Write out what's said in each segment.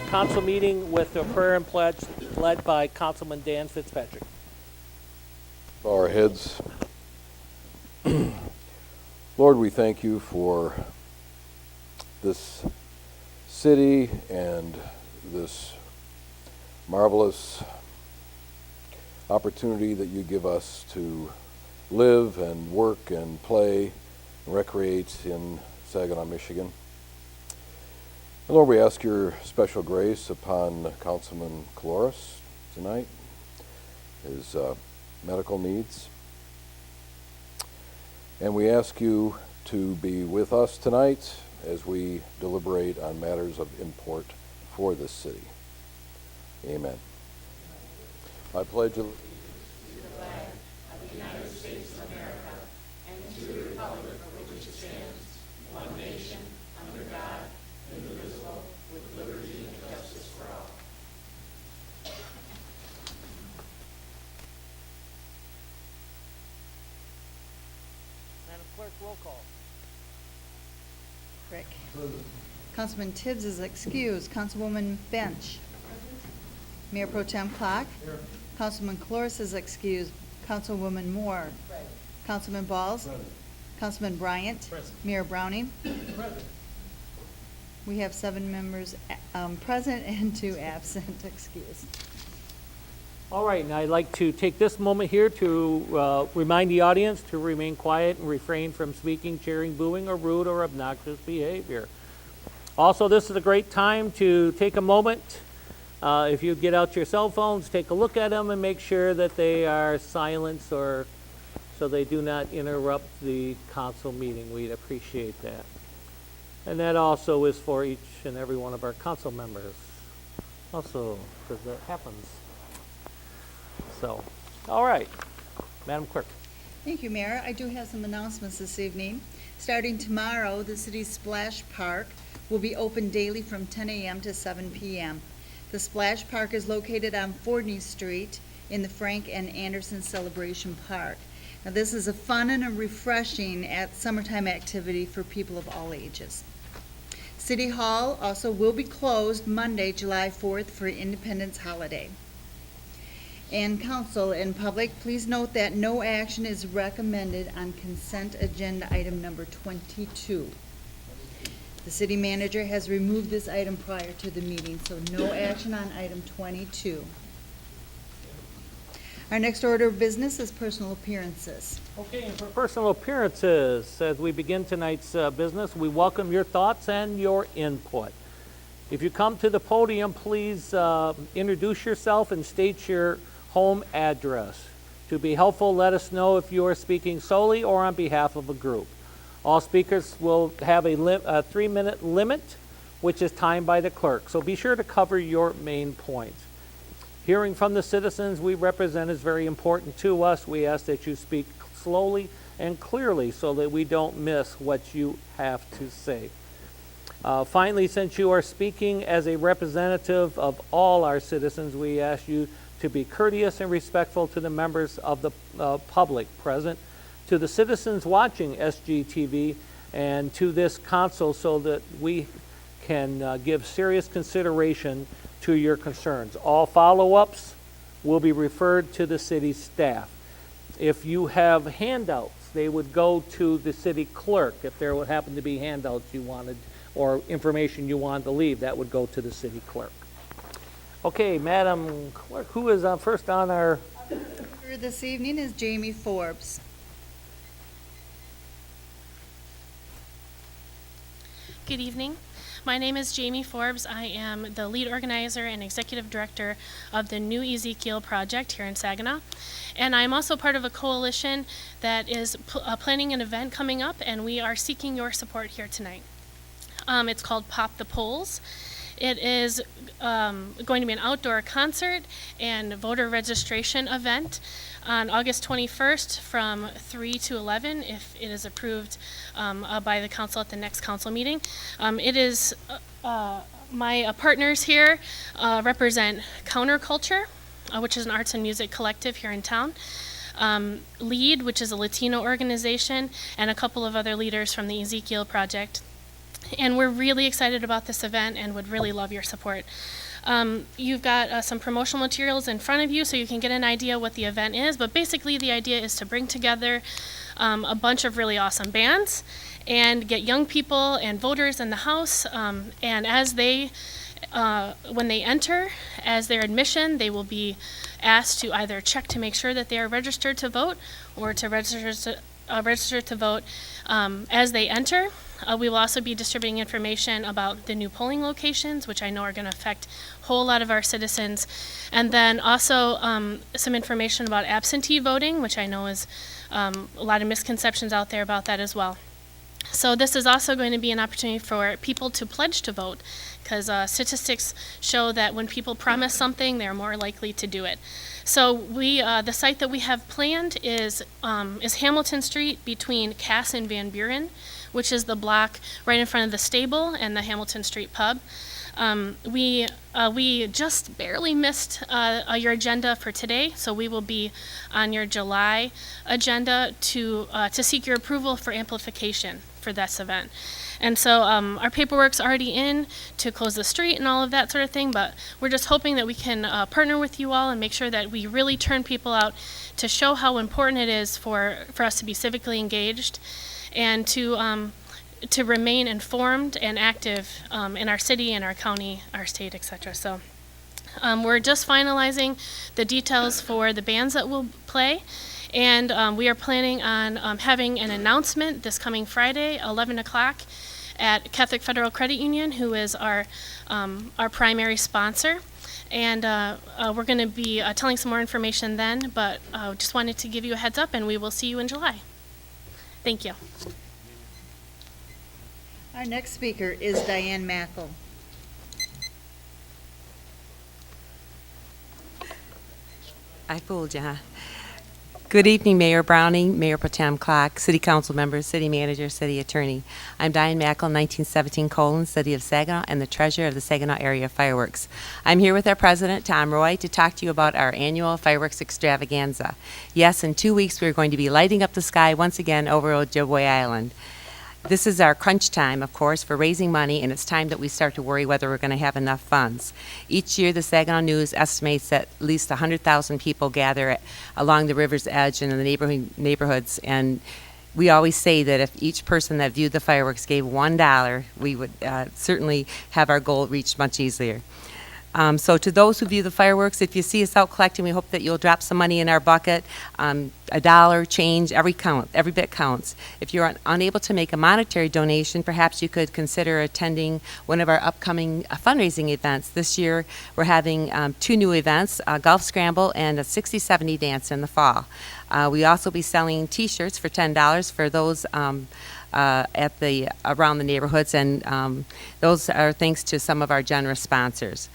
council meeting with a prayer and pledge led by Councilman Dan Fitzpatrick. Bow our heads. Lord, we thank you for this city and this marvelous opportunity that you give us to live and work and play and recreate in Saginaw, Michigan. And Lord, we ask your special grace upon Councilman Caloris tonight, his medical needs. And we ask you to be with us tonight as we deliberate on matters of import for this city. Amen. I pledge allegiance to the flag of the United States of America and to the republic for which it stands, one nation, under God, indivisible, with liberty and justice for all. Madam Clerk, roll call. Rick. Councilman Tibbs is excused. Councilwoman Bench. Mayor Pro Tem Clark. Here. Councilman Caloris is excused. Councilwoman Moore. Present. Councilman Balls. Present. Councilman Bryant. Present. Mayor Browning. Present. We have 7 members present and 2 absent. Excused. All right, and I'd like to take this moment here to remind the audience to remain quiet and refrain from speaking, cheering, booing, or rude or obnoxious behavior. Also, this is a great time to take a moment. If you get out your cell phones, take a look at them and make sure that they are silenced or so they do not interrupt the council meeting. We'd appreciate that. And that also is for each and every one of our council members. Also, because that happens. So, all right, Madam Clerk. Thank you, Mayor. I do have some announcements this evening. Starting tomorrow, the city's Splash Park will be open daily from 10 a.m. to 7 p.m. The Splash Park is located on Fordney Street in the Frank and Anderson Celebration Park. Now, this is a fun and a refreshing summertime activity for people of all ages. City Hall also will be closed Monday, July 4th for Independence Holiday. And council and public, please note that no action is recommended on consent agenda item number 22. The city manager has removed this item prior to the meeting, so no action on item 22. Our next order of business is personal appearances. Okay, and for personal appearances, as we begin tonight's business, we welcome your thoughts and your input. If you come to the podium, please introduce yourself and state your home address. To be helpful, let us know if you are speaking solely or on behalf of a group. All speakers will have a 3-minute limit, which is timed by the clerk, so be sure to cover your main points. Hearing from the citizens we represent is very important to us. We ask that you speak slowly and clearly so that we don't miss what you have to say. Finally, since you are speaking as a representative of all our citizens, we ask you to be courteous and respectful to the members of the public present, to the citizens watching SGTV, and to this council so that we can give serious consideration to your concerns. All follow-ups will be referred to the city staff. If you have handouts, they would go to the city clerk. If there would happen to be handouts you wanted or information you wanted to leave, that would go to the city clerk. Okay, Madam Clerk, who is first on our... Here this evening is Jamie Forbes. Good evening. My name is Jamie Forbes. I am the lead organizer and executive director of the New Ezekiel Project here in Saginaw. And I'm also part of a coalition that is planning an event coming up, and we are seeking your support here tonight. It's called Pop the Polls. It is going to be an outdoor concert and voter registration event on August 21st from 3 to 11 if it is approved by the council at the next council meeting. It is my partners here represent Counterculture, which is an arts and music collective here in town. LEAD, which is a Latino organization, and a couple of other leaders from the Ezekiel Project. And we're really excited about this event and would really love your support. You've got some promotional materials in front of you so you can get an idea what the event is, but basically the idea is to bring together a bunch of really awesome bands and get young people and voters in the house, and as they when they enter, as their admission, they will be asked to either check to make sure that they are registered to vote or to register to vote as they enter. We will also be distributing information about the new polling locations, which I know are going to affect a whole lot of our citizens. And then also some information about absentee voting, which I know is a lot of misconceptions out there about that as well. So this is also going to be an opportunity for people to pledge to vote, because statistics show that when people promise something, they're more likely to do it. So the site that we have planned is Hamilton Street between Cass and Van Buren, which is the block right in front of the stable and the Hamilton Street pub. We just barely missed your agenda for today, so we will be on your July agenda to seek your approval for amplification for this event. And so our paperwork's already in to close the street and all of that sort of thing, but we're just hoping that we can partner with you all and make sure that we really turn people out to show how important it is for us to be civically engaged and to remain informed and active in our city and our county, our state, etc. So we're just finalizing the details for the bands that will play, and we are planning on having an announcement this coming Friday, 11 o'clock, at Catholic Federal Credit Union, who is our primary sponsor. And we're going to be telling some more information then, but just wanted to give you a heads up, and we will see you in July. Thank you. Our next speaker is Diane Mackel. I fooled you, huh? Good evening, Mayor Browning, Mayor Potem Clark, City Council members, City Manager, City Attorney. I'm Diane Mackel, 1917 Colon, City of Saginaw, and the Treasurer of the Saginaw Area Fireworks. I'm here with our President, Tom Roy, to talk to you about our annual fireworks extravaganza. Yes, in 2 weeks we're going to be lighting up the sky once again over Ojibwe Island. This is our crunch time, of course, for raising money, and it's time that we start to worry whether we're going to have enough funds. Each year, the Saginaw News estimates that at least 100,000 people gather along the river's edge and in the neighborhoods, and we always say that if each person that viewed the fireworks gave $1, we would certainly have our goal reached much easier. So to those who view the fireworks, if you see us out collecting, we hope that you'll drop some money in our bucket. $1 change, every bit counts. If you're unable to make a monetary donation, perhaps you could consider attending one of our upcoming fundraising events. This year, we're having 2 new events, a golf scramble and a 60-70 dance in the fall. We also be selling T-shirts for $10 for those around the neighborhoods, and those are thanks to some of our generous sponsors.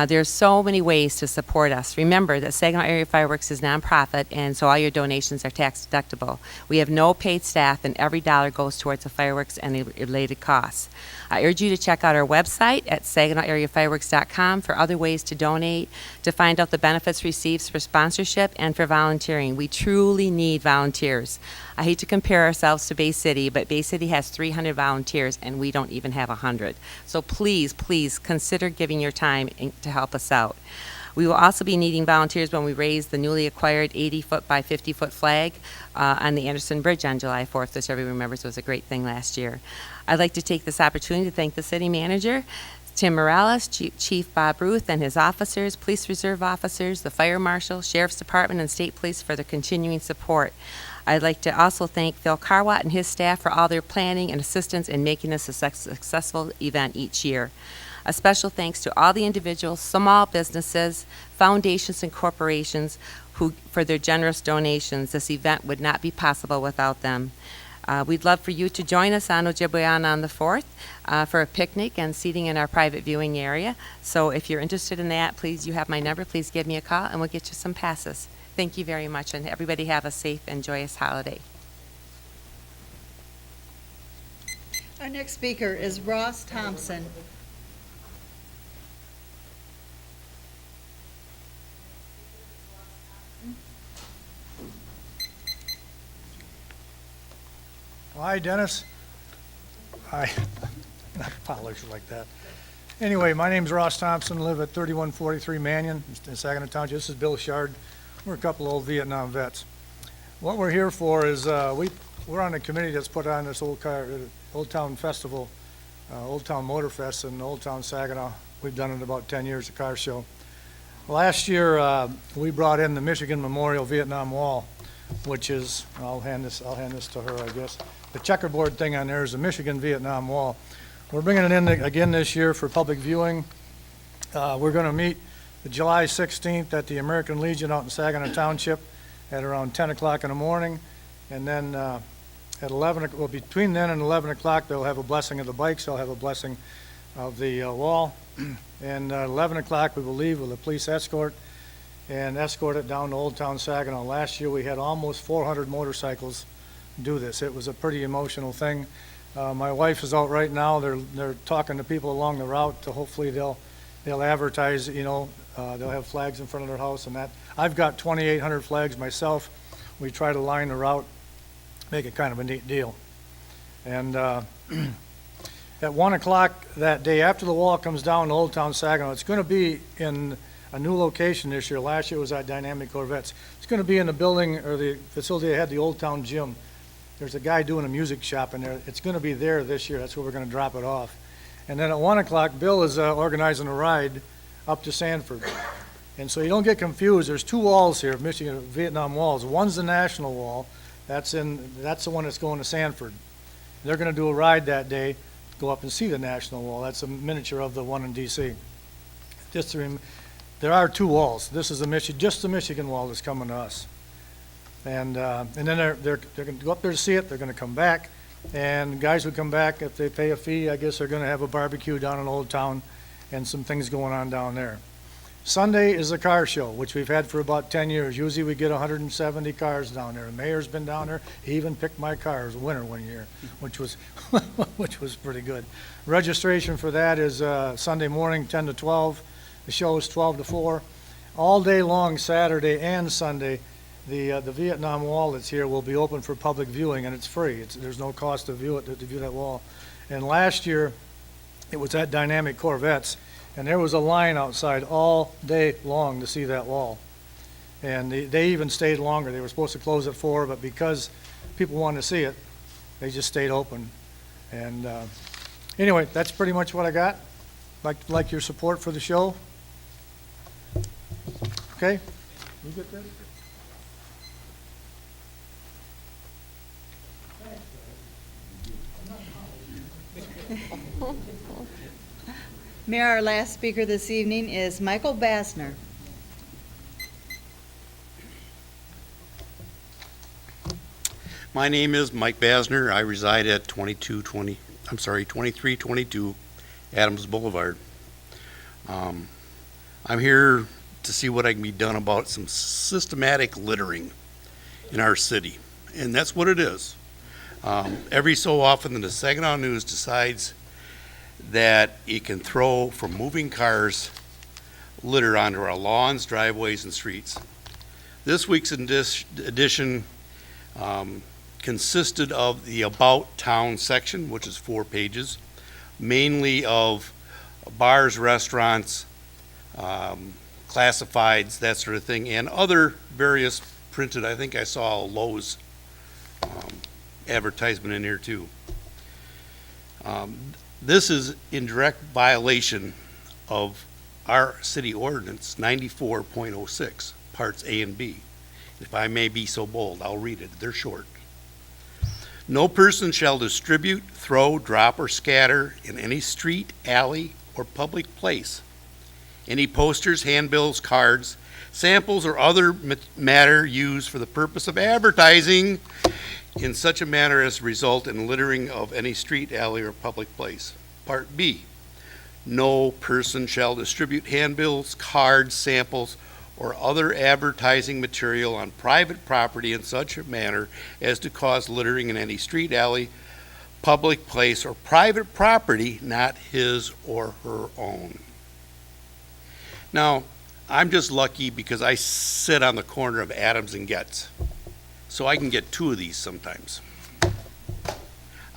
There's so many ways to support us. Remember that Saginaw Area Fireworks is nonprofit, and so all your donations are tax deductible. We have no paid staff, and every dollar goes towards the fireworks and the related costs. I urge you to check out our website at SaginawAreaFireworks.com for other ways to donate, to find out the benefits received for sponsorship and for volunteering. We truly need volunteers. I hate to compare ourselves to Bay City, but Bay City has 300 volunteers, and we don't even have 100. So please, please consider giving your time to help us out. We will also be needing volunteers when we raise the newly acquired 80-foot by 50-foot flag on the Anderson Bridge on July 4th, which everyone remembers was a great thing last year. I'd like to take this opportunity to thank the City Manager, Tim Morales, Chief Bob Ruth, and his officers, Police Reserve officers, the Fire Marshal, Sheriff's Department, and State Police for their continuing support. I'd like to also thank Phil Carwatt and his staff for all their planning and assistance in making this a successful event each year. A special thanks to all the individuals, small businesses, foundations, and corporations who, for their generous donations. This event would not be possible without them. We'd love for you to join us on Ojibwe Island on the 4th for a picnic and seating in our private viewing area. So if you're interested in that, please, you have my number. Please give me a call, and we'll get you some passes. Thank you very much, and everybody have a safe and joyous holiday. Our next speaker is Ross Thompson. Well, hi, Dennis. I not polished like that. Anyway, my name's Ross Thompson, live at 3143 Mannion in Saginaw Township. This is Bill Shard. We're a couple old Vietnam vets. What we're here for is we're on a committee that's put on this Old Town Festival, Old Town Motor Fest in Old Town Saginaw. We've done it about 10 years, a car show. Last year, we brought in the Michigan Memorial Vietnam Wall, which is, I'll hand this to her, I guess. The checkerboard thing on there is the Michigan Vietnam Wall. We're bringing it in again this year for public viewing. We're going to meet July 16th at the American Legion out in Saginaw Township at around 10 o'clock in the morning. And then at 11, well, between then and 11 o'clock, they'll have a blessing of the bikes. They'll have a blessing of the wall. And 11 o'clock, we will leave with a police escort and escort it down to Old Town Saginaw. Last year, we had almost 400 motorcycles do this. It was a pretty emotional thing. My wife is out right now. They're talking to people along the route to hopefully they'll advertise, you know, they'll have flags in front of their house and that. I've got 2,800 flags myself. We try to line the route, make it kind of a neat deal. And at 1 o'clock that day, after the wall comes down to Old Town Saginaw, it's going to be in a new location this year. Last year was at Dynamic Corvettes. It's going to be in the building or the facility that had the Old Town Gym. There's a guy doing a music shop in there. It's going to be there this year. That's where we're going to drop it off. And then at 1 o'clock, Bill is organizing a ride up to Sanford. And so you don't get confused. There's two walls here, Michigan Vietnam walls. One's the National Wall. That's the one that's going to Sanford. They're going to do a ride that day, go up and see the National Wall. That's a miniature of the one in D.C. There are two walls. This is just the Michigan Wall that's coming to us. And then they're going to go up there to see it. They're going to come back. And guys who come back, if they pay a fee, I guess they're going to have a barbecue down in Old Town and some things going on down there. Sunday is a car show, which we've had for about 10 years. Usually we get 170 cars down there. The mayor's been down there. He even picked my car as a winner one year, which was pretty good. Registration for that is Sunday morning, 10 to 12. The show is 12 to 4. All day long, Saturday and Sunday, the Vietnam Wall that's here will be open for public viewing, and it's free. There's no cost to view that wall. And last year, it was at Dynamic Corvettes, and there was a line outside all day long to see that wall. And they even stayed longer. They were supposed to close at 4, but because people wanted to see it, they just stayed open. And anyway, that's pretty much what I got. Like your support for the show. Okay? You get this? Mayor, our last speaker this evening is Michael Bassner. My name is Mike Bassner. I reside at 2322 Adams Boulevard. I'm here to see what I can be done about some systematic littering in our city, and that's what it is. Every so often, the Saginaw News decides that it can throw from moving cars litter onto our lawns, driveways, and streets. This week's edition consisted of the About Town section, which is 4 pages, mainly of bars, restaurants, classifieds, that sort of thing, and other various printed. I think I saw a Lowe's advertisement in here too. This is in direct violation of our city ordinance 94.06, parts A and B. If I may be so bold, I'll read it. They're short. No person shall distribute, throw, drop, or scatter in any street, alley, or public place any posters, handbills, cards, samples, or other matter used for the purpose of advertising in such a manner as to result in littering of any street, alley, or public place. Part B, no person shall distribute handbills, cards, samples, or other advertising material on private property in such a manner as to cause littering in any street, alley, public place, or private property not his or her own. Now, I'm just lucky because I sit on the corner of Adams and Getz, so I can get 2 of these sometimes.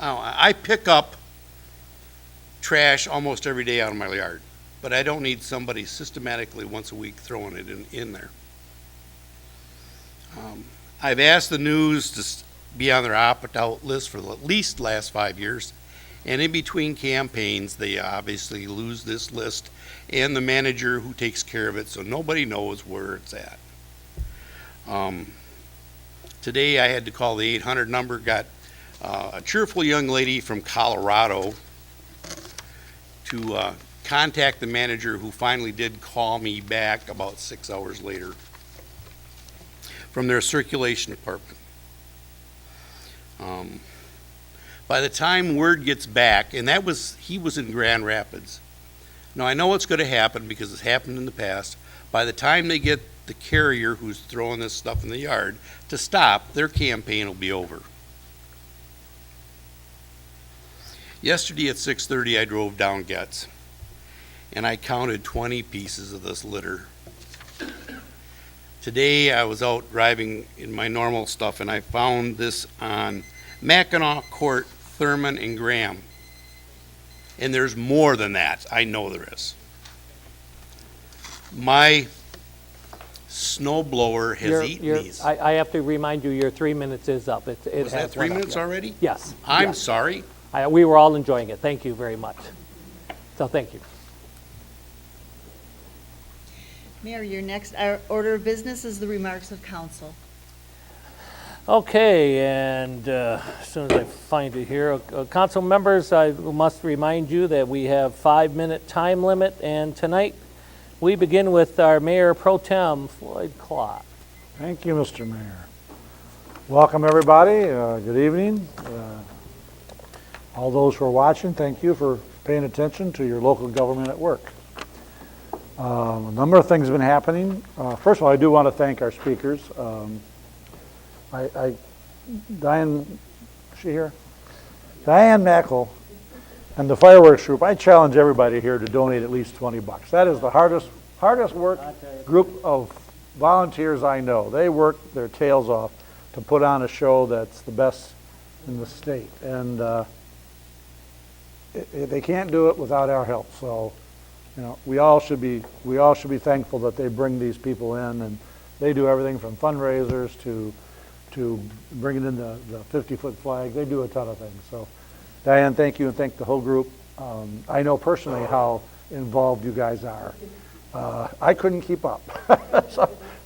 I pick up trash almost every day out of my yard, but I don't need somebody systematically once a week throwing it in there. I've asked the news to be on their opt-out list for at least the last 5 years, and in between campaigns, they obviously lose this list and the manager who takes care of it, so nobody knows where it's at. Today, I had to call the 800 number, got a cheerful young lady from Colorado to contact the manager, who finally did call me back about 6 hours later from their circulation department. By the time word gets back, and he was in Grand Rapids. Now, I know what's going to happen because it's happened in the past. By the time they get the carrier who's throwing this stuff in the yard to stop, their campaign will be over. Yesterday at 6:30, I drove down Getz, and I counted 20 pieces of this litter. Today, I was out driving in my normal stuff, and I found this on Mackinac Court, Thurman, and Graham. And there's more than that. I know there is. My snow blower has eaten these. I have to remind you, your 3 minutes is up. It Was has that 3 run up, minutes yeah. already? Yes. I'm yes. sorry. We were all enjoying it. Thank you very much. So thank you. Mayor, your next order of business is the remarks of council. Okay, and as soon as I find it here, council members, I must remind you that we have 5-minute time limit, and tonight we begin with our Mayor Pro Tem, Floyd Clark. Thank you, Mr. Mayor. Welcome, everybody. Good evening. All those who are watching, thank you for paying attention to your local government at work. A number of things have been happening. First of all, I do want to thank our speakers. Diane, is she here? Diane Mackel and the fireworks group, I challenge everybody here to donate at least $20. That is the hardest work group of volunteers I know. They work their tails off to put on a show that's the best in the state. And they can't do it without our help. So, you know, we all should be thankful that they bring these people in, and they do everything from fundraisers to bringing in the 50-foot flag. They do a ton of things. So, Diane, thank you, and thank the whole group. I know personally how involved you guys are. I couldn't keep up.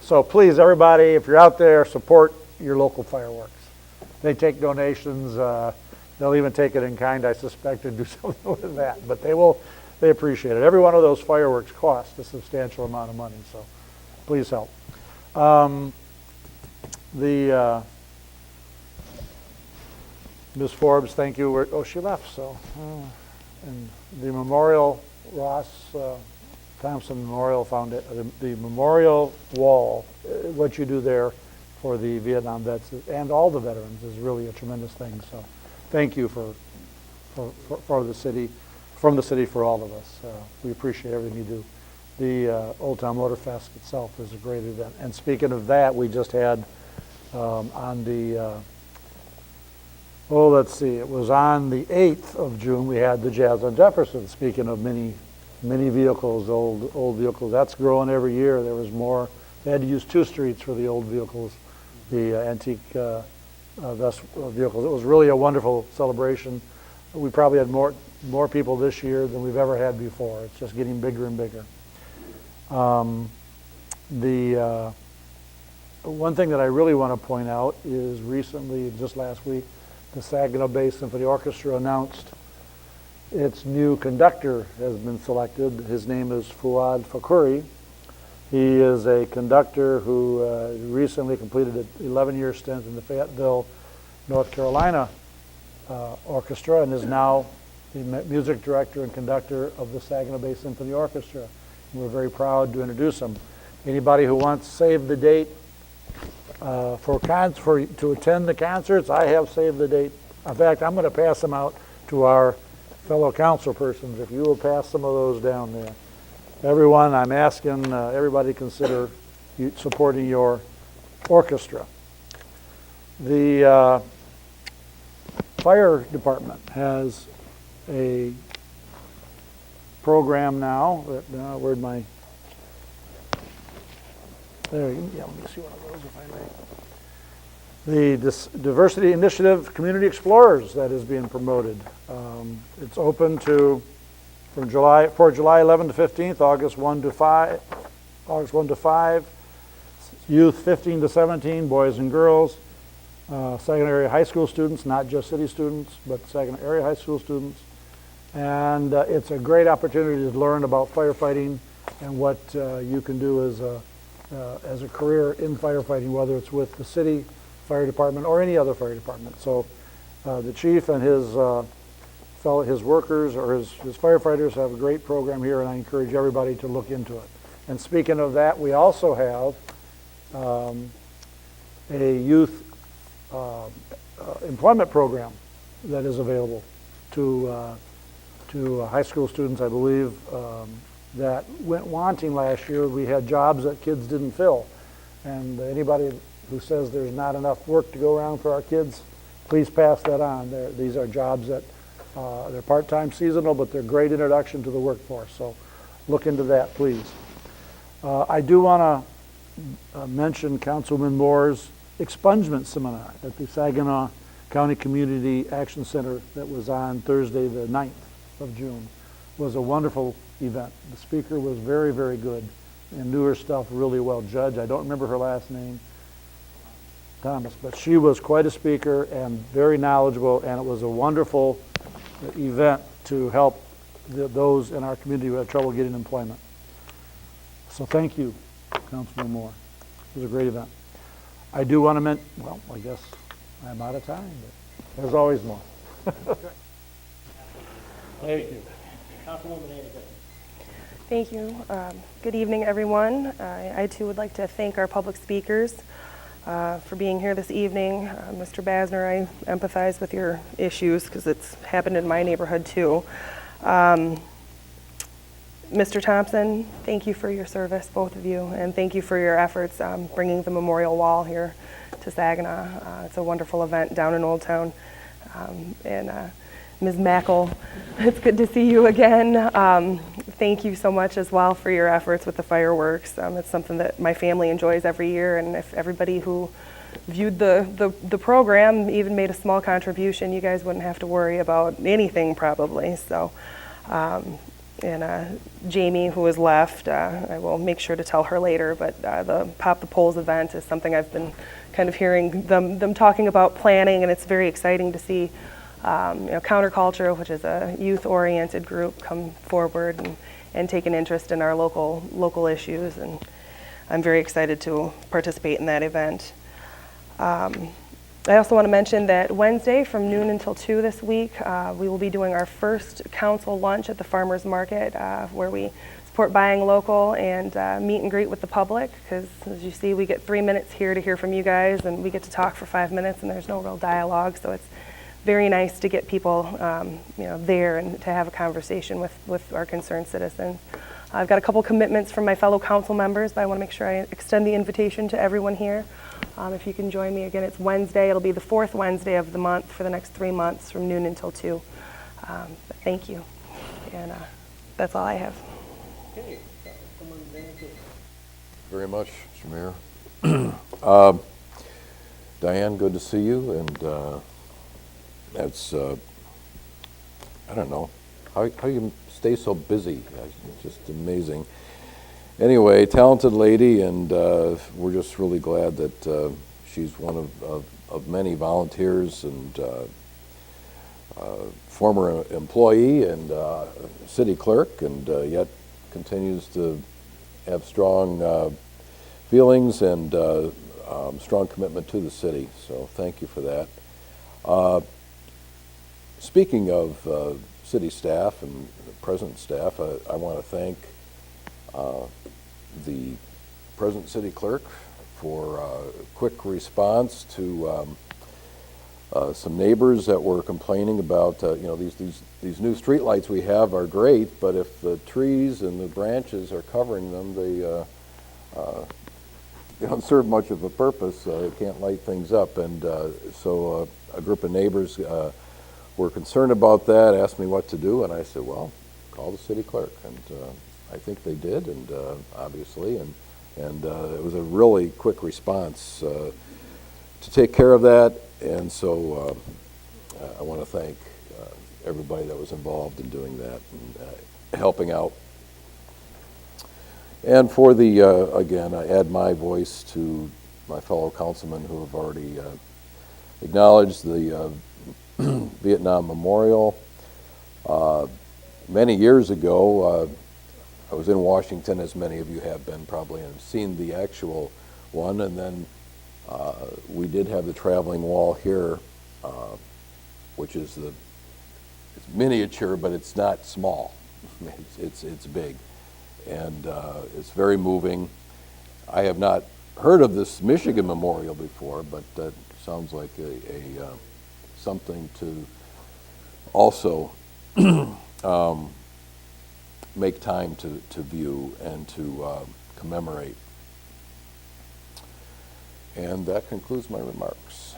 So please, everybody, if you're out there, support your local fireworks. They take donations. They'll even take it in kind, I suspect, and do something with that. But they appreciate it. Every one of those fireworks costs a substantial amount of money, so please help. Ms. Forbes, thank you. She left, so. And the memorial, Ross Thompson Memorial Foundation, the memorial wall, what you do there for the Vietnam vets and all the veterans is really a tremendous thing. So thank you for the city, from the city for all of us. We appreciate everything you do. The Old Town Motor Fest itself is a great event. And speaking of that, we just had on the, let's see, it was on the 8th of June, we had the Jazz on Jefferson. Speaking of many vehicles, old vehicles, that's growing every year. There was more. They had to use 2 streets for the old vehicles, the antique vehicles. It was really a wonderful celebration. We probably had more people this year than we've ever had before. It's just getting bigger and bigger. The one thing that I really want to point out is recently, just last week, the Saginaw Bay Symphony Orchestra announced its new conductor has been selected. His name is Fuad Fakuri. He is a conductor who recently completed an 11-year stint in the Fayetteville, North Carolina Orchestra, and is now the music director and conductor of the Saginaw Bay Symphony Orchestra. And we're very proud to introduce him. Anybody who wants save the date to attend the concerts, I have saved the date. In fact, I'm going to pass them out to our fellow council persons. If you will pass some of those down there. Everyone, I'm asking everybody to consider supporting your orchestra. The fire department has a program now. Where'd my, there, yeah, let me see one of those if I may. The Diversity Initiative Community Explorers that is being promoted. It's open to, for July 11 to 15th, August 1 to 5, youth 15 to 17, boys and girls, Saginaw area high school students, not just city students, but Saginaw area high school students. And it's a great opportunity to learn about firefighting and what you can do as a career in firefighting, whether it's with the city fire department or any other fire department. So the chief and his workers or his firefighters have a great program here, and I encourage everybody to look into it. And speaking of that, we also have a youth employment program that is available to high school students, I believe, that went wanting last year. We had jobs that kids didn't fill, and anybody who says there's not enough work to go around for our kids, please pass that on. These are jobs that they're part-time seasonal, but they're great introduction to the workforce. So look into that, please. I do want to mention Councilman Moore's expungement seminar at the Saginaw County Community Action Center that was on Thursday, the 9th of June. It was a wonderful event. The speaker was very, very good and knew her stuff really well. Judge, I don't remember her last name, Thomas, but she was quite a speaker and very knowledgeable, and it was a wonderful event to help those in our community who have trouble getting employment. So thank you, Councilman Moore. It was a great event. I do want to mention, well, I guess I'm out of time, but there's always more. Thank you. Councilwoman Anderson. Thank you. Good evening, everyone. I too would like to thank our public speakers for being here this evening. Mr. Basner, I empathize with your issues because it's happened in my neighborhood too. Mr. Thompson, thank you for your service, both of you, and thank you for your efforts bringing the memorial wall here to Saginaw. It's a wonderful event down in Old Town. And Ms. Mackel, it's good to see you again. Thank you so much as well for your efforts with the fireworks. It's something that my family enjoys every year, and if everybody who viewed the program even made a small contribution, you guys wouldn't have to worry about anything probably. So, and Jamie, who has left, I will make sure to tell her later, but the Pop the Polls event is something I've been kind of hearing them talking about planning, and it's very exciting to see Counterculture, which is a youth-oriented group, come forward and take an interest in our local issues, and I'm very excited to participate in that event. I also want to mention that Wednesday from noon until 2 this week, we will be doing our first council lunch at the Farmers Market, where we support buying local and meet and greet with the public, because as you see, we get 3 minutes here to hear from you guys, and we get to talk for 5 minutes, and there's no real dialogue, so it's very nice to get people there and to have a conversation with our concerned citizens. I've got a couple commitments from my fellow council members, but I want to make sure I extend the invitation to everyone here. If you can join me again, it's Wednesday. It'll be the 4th Wednesday of the month for the next 3 months from noon until 2. But thank you. And that's all I have. Okay. Very much, Mr. Mayor. Diane, good to see you, and that's, I don't know, how you stay so busy. It's just amazing. Anyway, talented lady, and we're just really glad that she's one of many volunteers and former employee and city clerk, and yet continues to have strong feelings and strong commitment to the city. So thank you for that. Speaking of city staff and present staff, I want to thank the present city clerk for a quick response to some neighbors that were complaining about, these new street lights we have are great, but if the trees and the branches are covering them, they don't serve much of a purpose. They can't light things up, and so a group of neighbors were concerned about that, asked me what to do, and I said, well, call the city clerk. And I think they did, and obviously, and it was a really quick response to take care of that. And so I want to thank everybody that was involved in doing that and helping out. And for the, again, I add my voice to my fellow councilmen who have already acknowledged the Vietnam Memorial. Many years ago, I was in Washington, as many of you have been probably, and seen the actual one, and then we did have the traveling wall here, which is it's miniature, but it's not small. It's big, and it's very moving. I have not heard of this Michigan Memorial before, but that sounds like a something to also make time to view and to commemorate. And that concludes my remarks.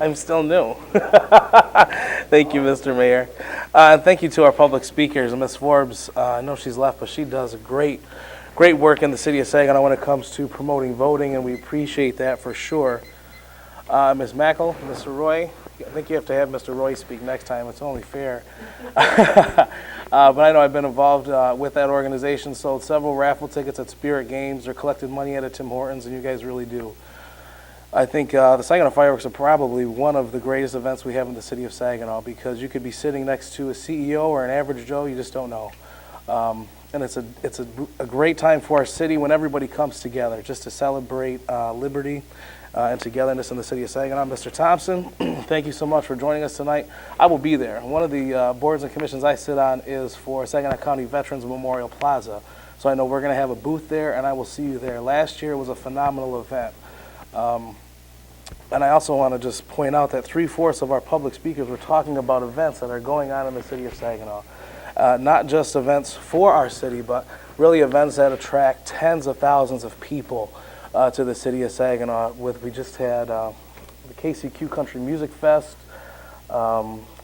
I'm still new. Thank you, Mr. Mayor. Thank you to our public speakers. Ms. Forbes, I know she's left, but she does a great work in the city of Saginaw when it comes to promoting voting, and we appreciate that for sure. Ms. Mackel, Mr. Roy, I think you have to have Mr. Roy speak next time. It's only fair. But I know I've been involved with that organization, sold several raffle tickets at Spirit Games, or collected money at Tim Hortons, and you guys really do. I think the Saginaw Fireworks are probably one of the greatest events we have in the city of Saginaw, because you could be sitting next to a CEO or an average Joe, you just don't know. And it's a great time for our city when everybody comes together just to celebrate liberty and togetherness in the city of Saginaw. Mr. Thompson, thank you so much for joining us tonight. I will be there. One of the boards and commissions I sit on is for Saginaw County Veterans Memorial Plaza. So I know we're going to have a booth there, and I will see you there. Last year was a phenomenal event. And I also want to just point out that 3/4 of our public speakers were talking about events that are going on in the city of Saginaw. Not just events for our city, but really events that attract tens of thousands of people to the city of Saginaw. We just had the KCQ Country Music Fest,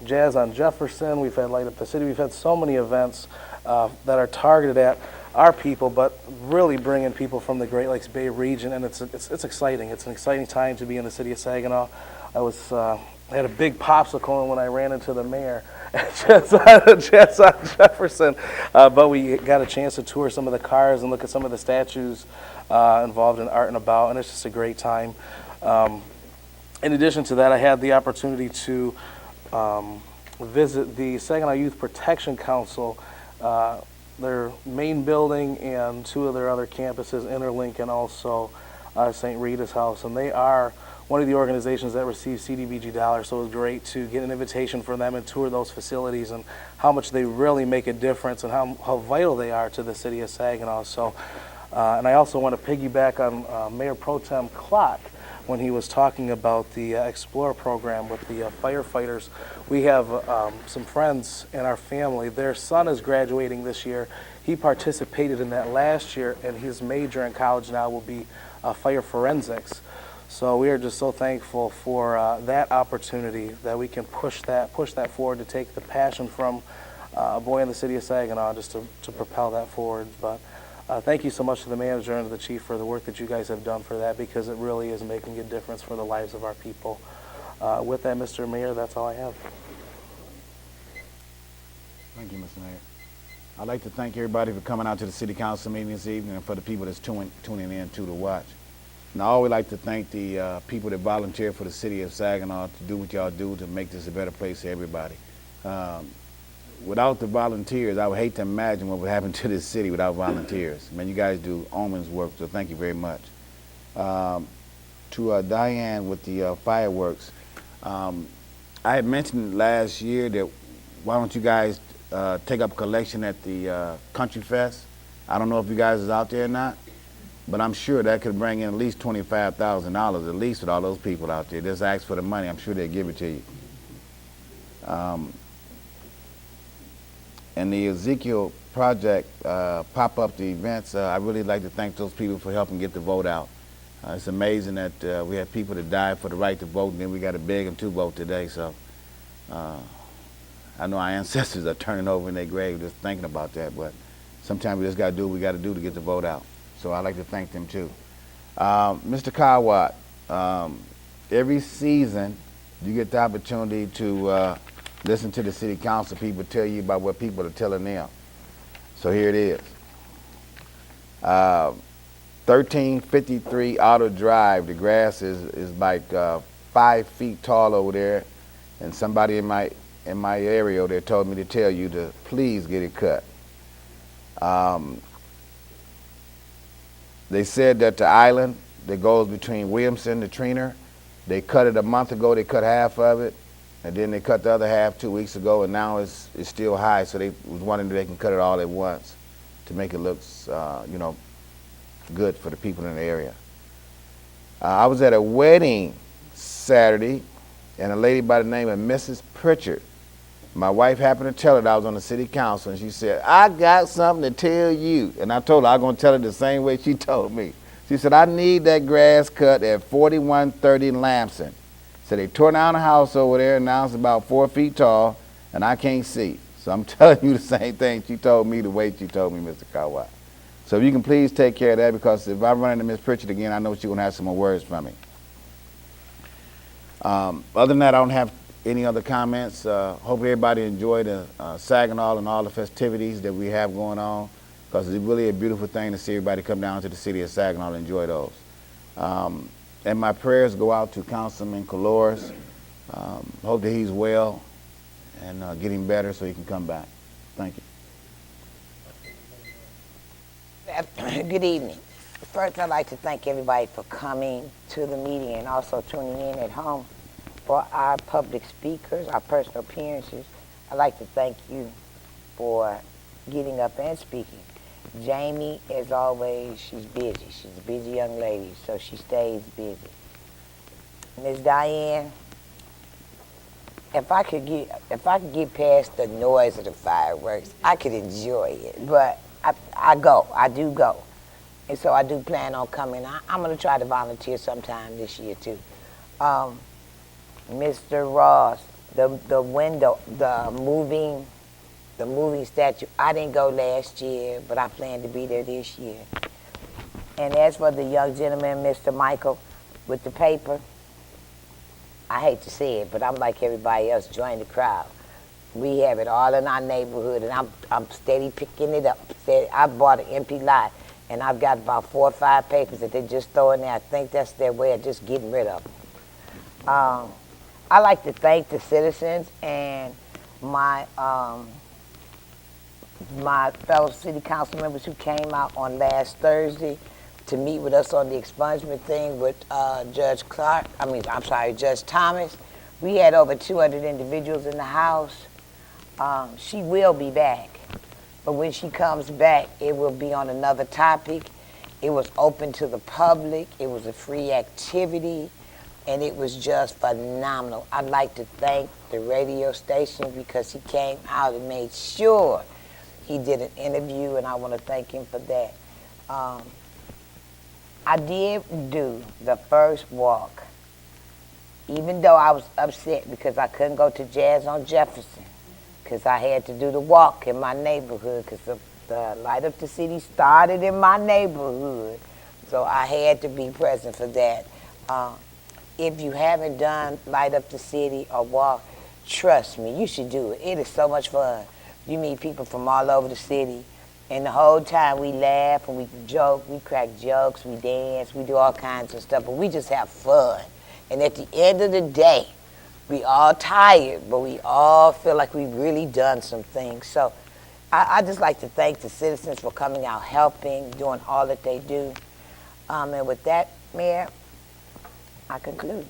Jazz on Jefferson. We've had Light Up the City. We've had so many events that are targeted at our people, but really bringing people from the Great Lakes Bay region, and it's exciting. It's an exciting time to be in the city of Saginaw. I had a big popsicle when I ran into the mayor at Jazz on Jefferson, but we got a chance to tour some of the cars and look at some of the statues involved in art and about, and it's just a great time. In addition to that, I had the opportunity to visit the Saginaw Youth Protection Council, their main building and two of their other campuses, Interlink and also St. Rita's House, and they are one of the organizations that receives CDBG dollars, so it was great to get an invitation from them and tour those facilities and how much they really make a difference and how vital they are to the city of Saginaw. So, and I also want to piggyback on Mayor Pro Tem Clark when he was talking about the Explorer program with the firefighters. We have some friends in our family. Their son is graduating this year. He participated in that last year, and his major in college now will be fire forensics. So we are just so thankful for that opportunity that we can push that forward to take the passion from a boy in the city of Saginaw just to propel that forward. But thank you so much to the manager and to the chief for the work that you guys have done for that, because it really is making a difference for the lives of our people. With that, Mr. Mayor, that's all I have. Thank you, Mr. Mayor. I'd like to thank everybody for coming out to the city council meeting this evening, and for the people that's tuning in to watch. And I always like to thank the people that volunteer for the city of Saginaw to do what y'all do to make this a better place for everybody. Without the volunteers, I would hate to imagine what would happen to this city without volunteers. Man, you guys do omen's work, so thank you very much. To Diane with the fireworks, I had mentioned last year that why don't you guys take up a collection at the Country Fest. I don't know if you guys is out there or not, but I'm sure that could bring in at least $25,000 at least with all those people out there. Just ask for the money. I'm sure they'll give it to you. And the Ezekiel Project pop-up the events, I really like to thank those people for helping get the vote out. It's amazing that we have people that died for the right to vote, and then we got to beg them to vote today. So I know our ancestors are turning over in their grave just thinking about that, but sometimes we just got to do what we got to do to get the vote out. So I'd like to thank them too. Mr. Kawat, every season you get the opportunity to listen to the city council people tell you about what people are telling them. So here it is. 1353 Auto Drive, the grass is like 5 feet tall over there, and somebody in my area there told me to tell you to please get it cut. They said that the island that goes between Williamson and Triner, they cut it a month ago, they cut half of it, and then they cut the other half 2 weeks ago, and now it's still high, so they was wondering if they can cut it all at once to make it look, you know, good for the people in the area. I was at a wedding Saturday, and a lady by the name of Mrs. Pritchard, my wife happened to tell her that I was on the city council, and she said, I got something to tell you. And I told her I was going to tell her the same way she told me. She said, I need that grass cut at 4130 Lamson. So they tore down a house over there, and now it's about 4 feet tall, and I can't see. So I'm telling you the same thing she told me the way she told me, Mr. Kawat. So if you can please take care of that, because if I run into Ms. Pritchard again, I know she's going to have some more words from me. Other than that, I don't have any other comments. Hope everybody enjoyed the Saginaw and all the festivities that we have going on, because it's really a beautiful thing to see everybody come down to the city of Saginaw and enjoy those. And my prayers go out to Councilman Colores. Hope that he's well and getting better so he can come back. Thank you. Good evening. First, I'd like to thank everybody for coming to the meeting and also tuning in at home. For our public speakers, our personal appearances, I'd like to thank you for getting up and speaking. Jamie, as always, she's busy. She's a busy young lady, so she stays busy. Ms. Diane, if I could get past the noise of the fireworks, I could enjoy it. But I do go. And so I do plan on coming. I'm going to try to volunteer sometime this year, too. Mr. Ross, the window, the moving statue, I didn't go last year, but I plan to be there this year. And as for the young gentleman, Mr. Michael, with the paper, I hate to say it, but I'm like everybody else, join the crowd. We have it all in our neighborhood, and I'm steady picking it up. I bought an empty lot, and I've got about 4 or 5 papers that they just throw in there. I think that's their way of just getting rid of them. I like to thank the citizens and my my fellow city council members who came out on last Thursday to meet with us on the expungement thing with Judge Thomas. We had over 200 individuals in the house. She will be back, but when she comes back, it will be on another topic. It was open to the public. It was a free activity. And it was just phenomenal. I'd like to thank the radio station because he came out and made sure he did an interview, and I want to thank him for that. I did do the first walk, even though I was upset because I couldn't go to Jazz on Jefferson, because I had to do the walk in my neighborhood, because the Light Up the City started in my neighborhood. So I had to be present for that. If you haven't done Light Up the City or walk, trust me, you should do it. It is so much fun. You meet people from all over the city, and the whole time we laugh and we joke, we crack jokes, we dance, we do all kinds of stuff, but we just have fun. And at the end of the day, we all tired, but we all feel like we've really done some things. So I just like to thank the citizens for coming out, helping, doing all that they do. And with that, Mayor, I conclude.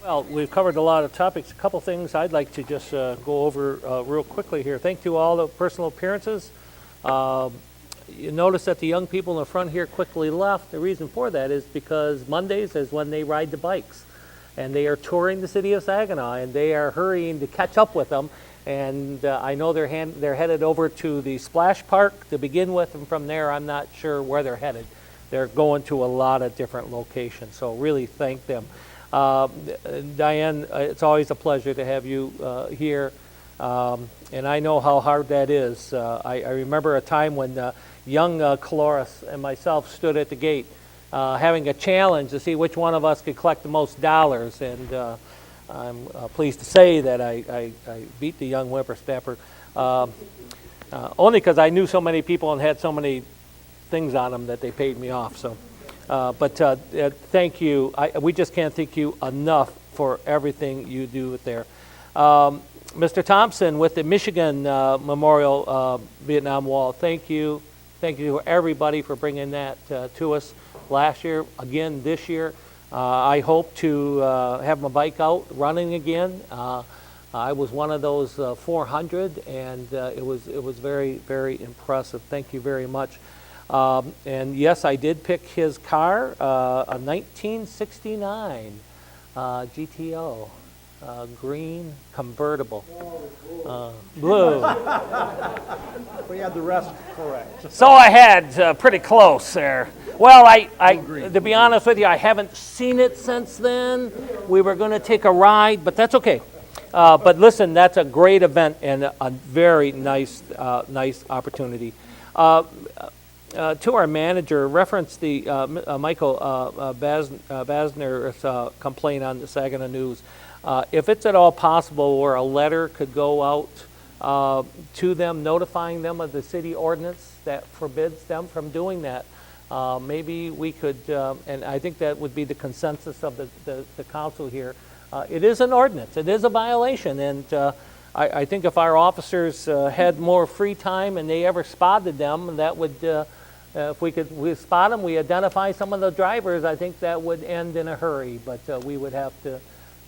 Well, we've covered a lot of topics. A couple things I'd like to just go over real quickly here. Thank you all the personal appearances. You notice that the young people in the front here quickly left. The reason for that is because Mondays is when they ride the bikes. And they are touring the city of Saginaw, and they are hurrying to catch up with them. And I know they're headed over to the Splash Park to begin with, and from there I'm not sure where they're headed. they're going to a lot of different locations. So really thank them. Diane, it's always a pleasure to have you here. And I know how hard that is. I remember a time when young Caloris and myself stood at the gate having a challenge to see which one of us could collect the most dollars. And I'm pleased to say that I beat the young whippersnapper, only because I knew so many people and had so many things on them that they paid me off. So, but thank you. We just can't thank you enough for everything you do there. Mr. Thompson with the Michigan Memorial Vietnam Wall, thank you. Thank you to everybody for bringing that to us last year, again this year. I hope to have my bike out running again. I was one of those 400, and it was very, very impressive. Thank you very much. And yes, I did pick his car, a 1969 GTO. Green convertible, blue. We had the rest correct. So I had pretty close there. Well, to be honest with you, I haven't seen it since then. We were going to take a ride, but that's okay. But listen, that's a great event and a very nice opportunity. To our manager, reference the Michael Basner's complaint on the Saginaw News. If it's at all possible where a letter could go out to them, notifying them of the city ordinance that forbids them from doing that, maybe we could, and I think that would be the consensus of the council here. It is an ordinance, it is a violation, and I think if our officers had more free time and they ever spotted them, that would, if we spot them, we identify some of the drivers, I think that would end in a hurry, but we would have to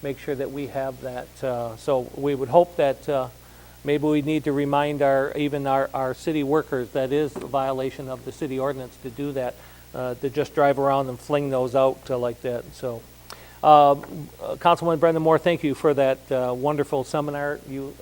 make sure that we have that. So we would hope that maybe we need to remind our city workers that is a violation of the city ordinance to do that, to just drive around and fling those out like that. So, Councilman Brendan Moore, thank you for that wonderful seminar you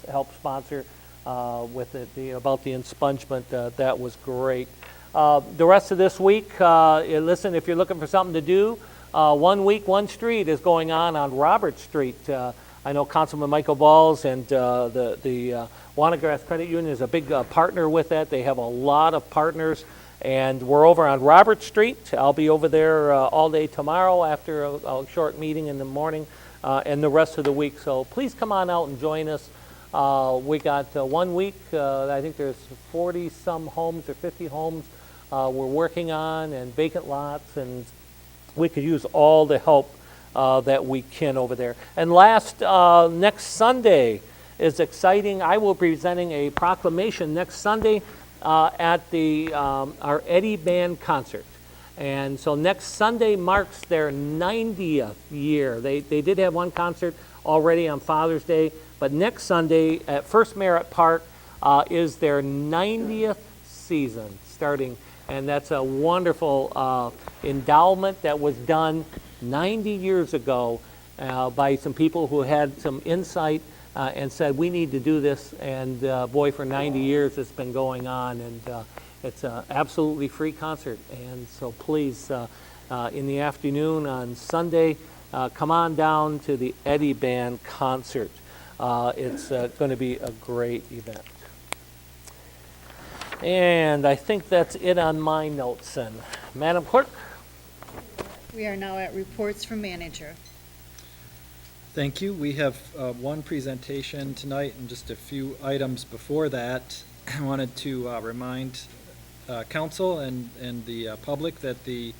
helped sponsor with it, about the expungement. That was great. The rest of this week, listen, if you're looking for something to do, 1 week, 1 street is going on Robert Street. I know Councilman Michael Balls and the Wannegrass Credit Union is a big partner with that. They have a lot of partners, and we're over on Robert Street. I'll be over there all day tomorrow after a short meeting in the morning and the rest of the week. So please come on out and join us. We got 1 week. I think there's 40-some homes or 50 homes we're working on, and vacant lots, and we could use all the help that we can over there. And last, next Sunday is exciting. I will be presenting a proclamation next Sunday at our Eddie Band concert. And so next Sunday marks their 90th year. They did have one concert already on Father's Day, but next Sunday at First Merritt Park is their 90th season starting. And that's a wonderful endowment that was done 90 years ago by some people who had some insight and said, we need to do this. And boy, for 90 years it's been going on. And it's an absolutely free concert. And so please, in the afternoon on Sunday, come on down to the Eddie Band concert. It's going to be a great event. And I think that's it on my notes. And Madam Clerk? We are now at reports from manager. Thank you. We have one presentation tonight and just a few items before that. I wanted to remind council and the public that the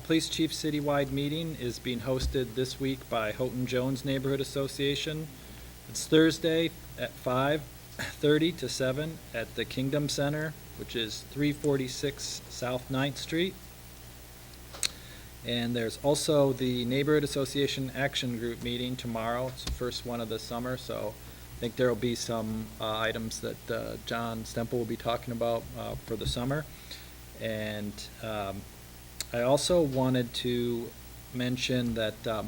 police chief citywide meeting is being hosted this week by Houghton Jones Neighborhood Association. It's Thursday at 5:30 to 7 at the Kingdom Center, which is 346 South 9th Street. And there's also the Neighborhood Association Action Group meeting tomorrow. It's the first one of the summer, so I think there will be some items that John Stemple will be talking about for the summer. And I also wanted to mention that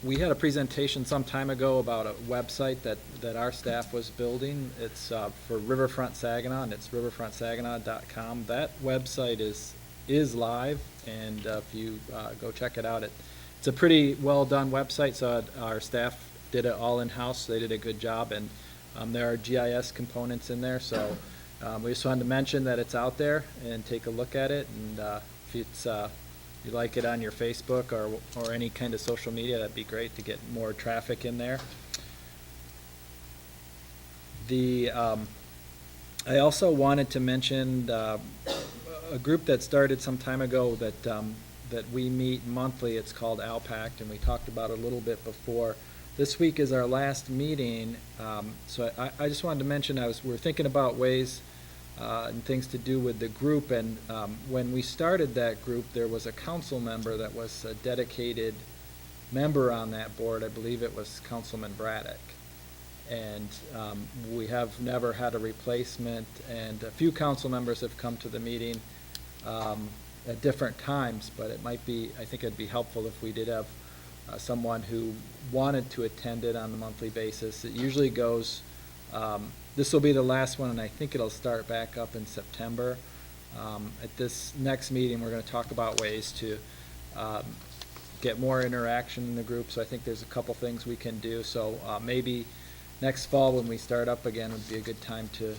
We had a presentation some time ago about a website that our staff was building. It's for Riverfront Saginaw, and it's riverfrontsaginaw.com. That website is live, and if you go check it out, it's a pretty well-done website, so our staff did it all in-house. They did a good job, and there are GIS components in there, so we just wanted to mention that it's out there and take a look at it, and if it's you like it on your Facebook or any kind of social media, that'd be great to get more traffic in there. I also wanted to mention a group that started some time ago that we meet monthly. It's called ALPACT, and we talked about it a little bit before. This week is our last meeting, so I just wanted to mention we're thinking about ways and things to do with the group, and when we started that group, there was a council member that was a dedicated member on that board. I believe it was Councilman Braddock, and we have never had a replacement, and a few council members have come to the meeting at different times, but I think it'd be helpful if we did have someone who wanted to attend it on a monthly basis. It usually goes, this will be the last one, and I think it'll start back up in September. At this next meeting, we're going to talk about ways to get more interaction in the group, so I think there's a couple things we can do. So maybe next fall when we start up again would be a good time to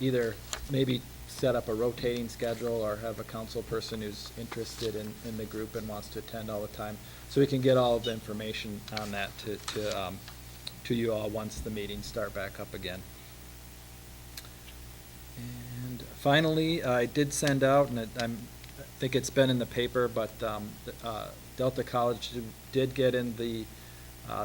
either maybe set up a rotating schedule or have a council person who's interested in the group and wants to attend all the time, so we can get all of the information on that to you all once the meetings start back up again. And finally, I did send out, and I think it's been in the paper, but Delta College did get in the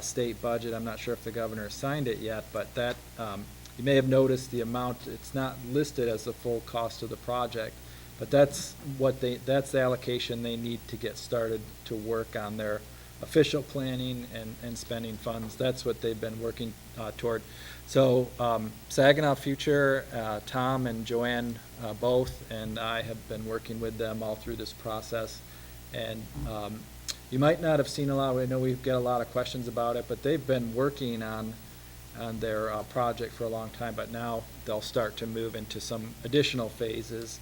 state budget. I'm not sure if the governor signed it yet, but that you may have noticed the amount. It's not listed as the full cost of the project, but that's the allocation they need to get started to work on their official planning and spending funds. That's what they've been working toward. So Saginaw Future, Tom and Joanne both, and I have been working with them all through this process. And you might not have seen a lot. I know we've got a lot of questions about it, but they've been working on their project for a long time, but now they'll start to move into some additional phases.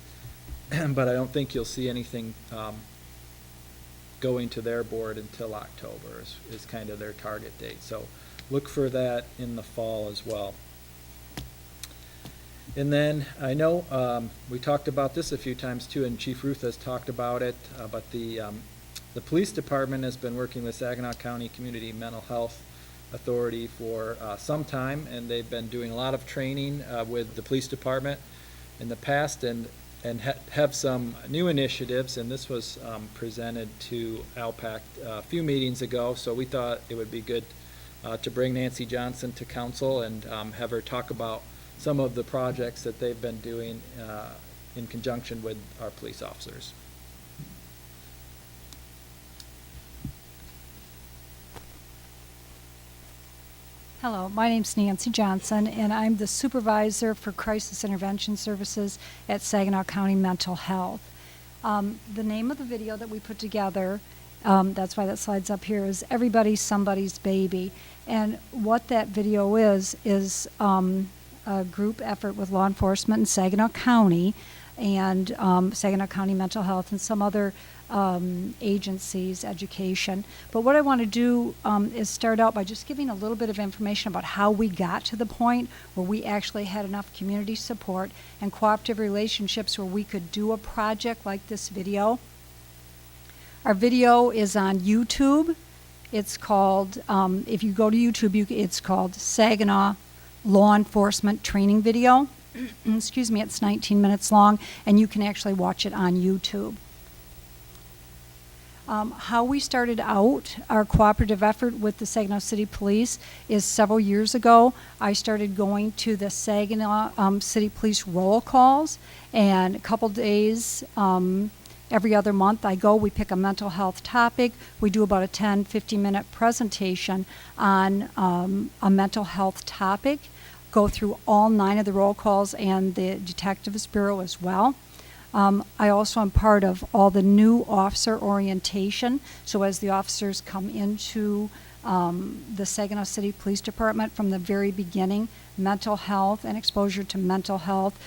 But I don't think you'll see anything going to their board until October is kind of their target date. So look for that in the fall as well. And then I know we talked about this a few times too, and Chief Ruth has talked about it, but the police department has been working with Saginaw County Community Mental Health Authority for some time, and they've been doing a lot of training with the police department in the past, and have some new initiatives, and this was presented to ALPAC a few meetings ago, so we thought it would be good to bring Nancy Johnson to council and have her talk about some of the projects that they've been doing in conjunction with our police officers. Hello, my name's Nancy Johnson, and I'm the supervisor for crisis intervention services at Saginaw County Mental Health. The name of the video that we put together, that's why that slide's up here, is Everybody's Somebody's Baby. And what that video is a group effort with law enforcement in Saginaw County and Saginaw County Mental Health and some other agencies, education. But what I want to do is start out by just giving a little bit of information about how we got to the point where we actually had enough community support and cooperative relationships where we could do a project like this video. Our video is on YouTube. It's called, if you go to YouTube, it's called Saginaw Law Enforcement Training Video. Excuse me, it's 19 minutes long, and you can actually watch it on YouTube. How we started out our cooperative effort with the Saginaw City Police is several years ago. I started going to the Saginaw City Police roll calls, and a couple days every other month I go. We pick a mental health topic. We do about a 10-15 minute presentation on a mental health topic, go through all 9 of the roll calls and the Detectives Bureau as well. I also am part of all the new officer orientation. So as the officers come into the Saginaw City Police Department from the very beginning. Mental health and exposure to mental health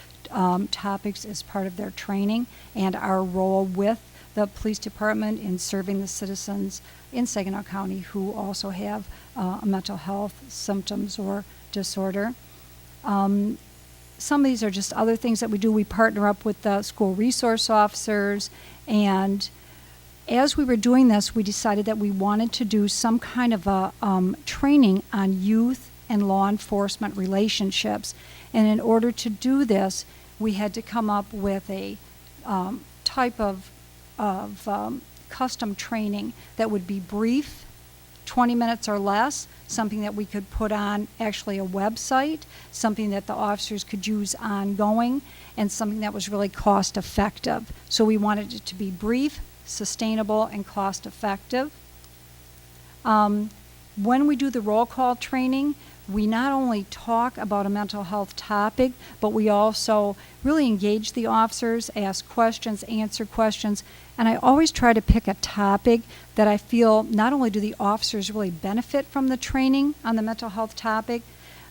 topics is part of their training, and our role with the police department in serving the citizens in Saginaw County who also have mental health symptoms or disorder. Some of these are just other things that we do. We partner up with the school resource officers, and as we were doing this, we decided that we wanted to do some kind of a training on youth and law enforcement relationships. And in order to do this, we had to come up with a type of custom training that would be brief, 20 minutes or less, something that we could put on actually a website, something that the officers could use ongoing, and something that was really cost effective. So we wanted it to be brief, sustainable, and cost effective. When we do the roll call training, we not only talk about a mental health topic, but we also really engage the officers, ask questions, answer questions, and I always try to pick a topic that I feel not only do the officers really benefit from the training on the mental health topic,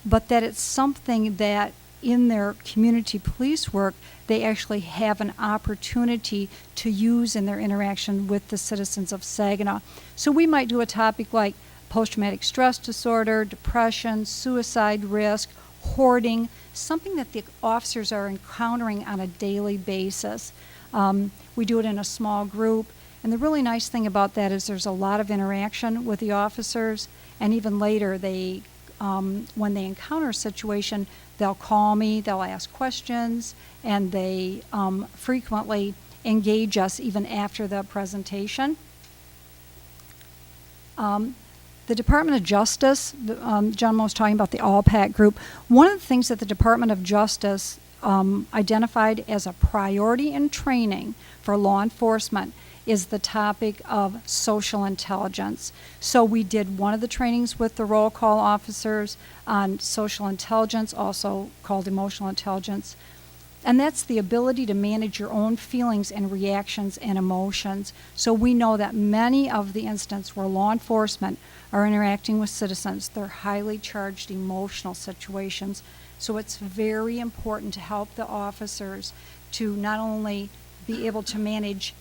but that it's something that in their community police work, they actually have an opportunity to use in their interaction with the citizens of Saginaw. So we might do a topic like post-traumatic stress disorder, depression, suicide risk, hoarding, something that the officers are encountering on a daily basis. We do it in a small group, and the really nice thing about that is there's a lot of interaction with the officers, and even later they, when they encounter a situation, they'll call me, they'll ask questions, and they frequently engage us even after the presentation. The Department of Justice, John was talking about the All-PAC group. One of the things that the Department of Justice identified as a priority in training for law enforcement is the topic of social intelligence. So we did one of the trainings with the roll call officers on social intelligence, also called emotional intelligence. And that's the ability to manage your own feelings and reactions and emotions. So we know that many of the instances where law enforcement are interacting with citizens, they're highly charged emotional situations. So it's very important to help the officers to not only be able to manage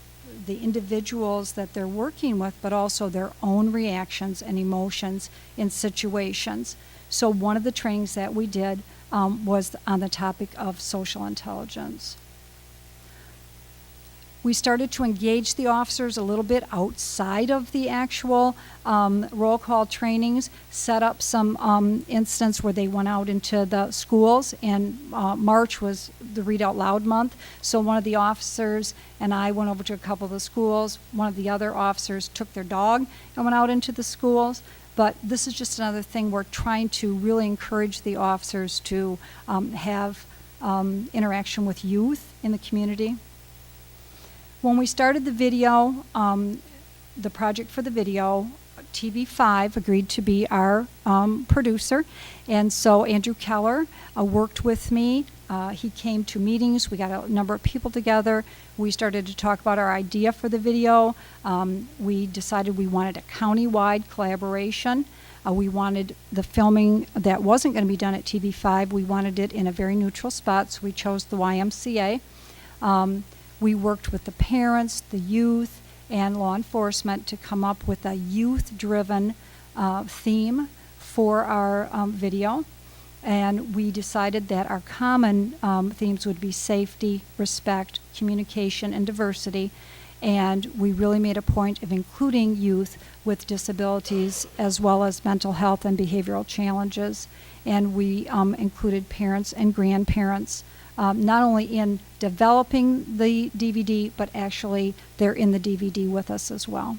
the individuals that they're working with, but also their own reactions and emotions in situations. So one of the trainings that we did was on the topic of social intelligence. We started to engage the officers a little bit outside of the actual roll call trainings, set up some instances where they went out into the schools, and March was the Read Out Loud month, so one of the officers and I went over to a couple of the schools. One of the other officers took their dog and went out into the schools. But this is just another thing we're trying to really encourage the officers to have interaction with youth in the community. When we started the video, the project for the video, TV5 agreed to be our producer, and so Andrew Keller worked with me. He came to meetings. We got a number of people together. We started to talk about our idea for the video. We decided we wanted a county-wide collaboration. We wanted the filming that wasn't going to be done at TV5. We wanted it in a very neutral spot, so we chose the YMCA. We worked with the parents, the youth, and law enforcement to come up with a youth-driven theme for our video. And we decided that our common themes would be safety, respect, communication, and diversity. And we really made a point of including youth with disabilities as well as mental health and behavioral challenges. And we included parents and grandparents, not only in developing the DVD, but actually they're in the DVD with us as well.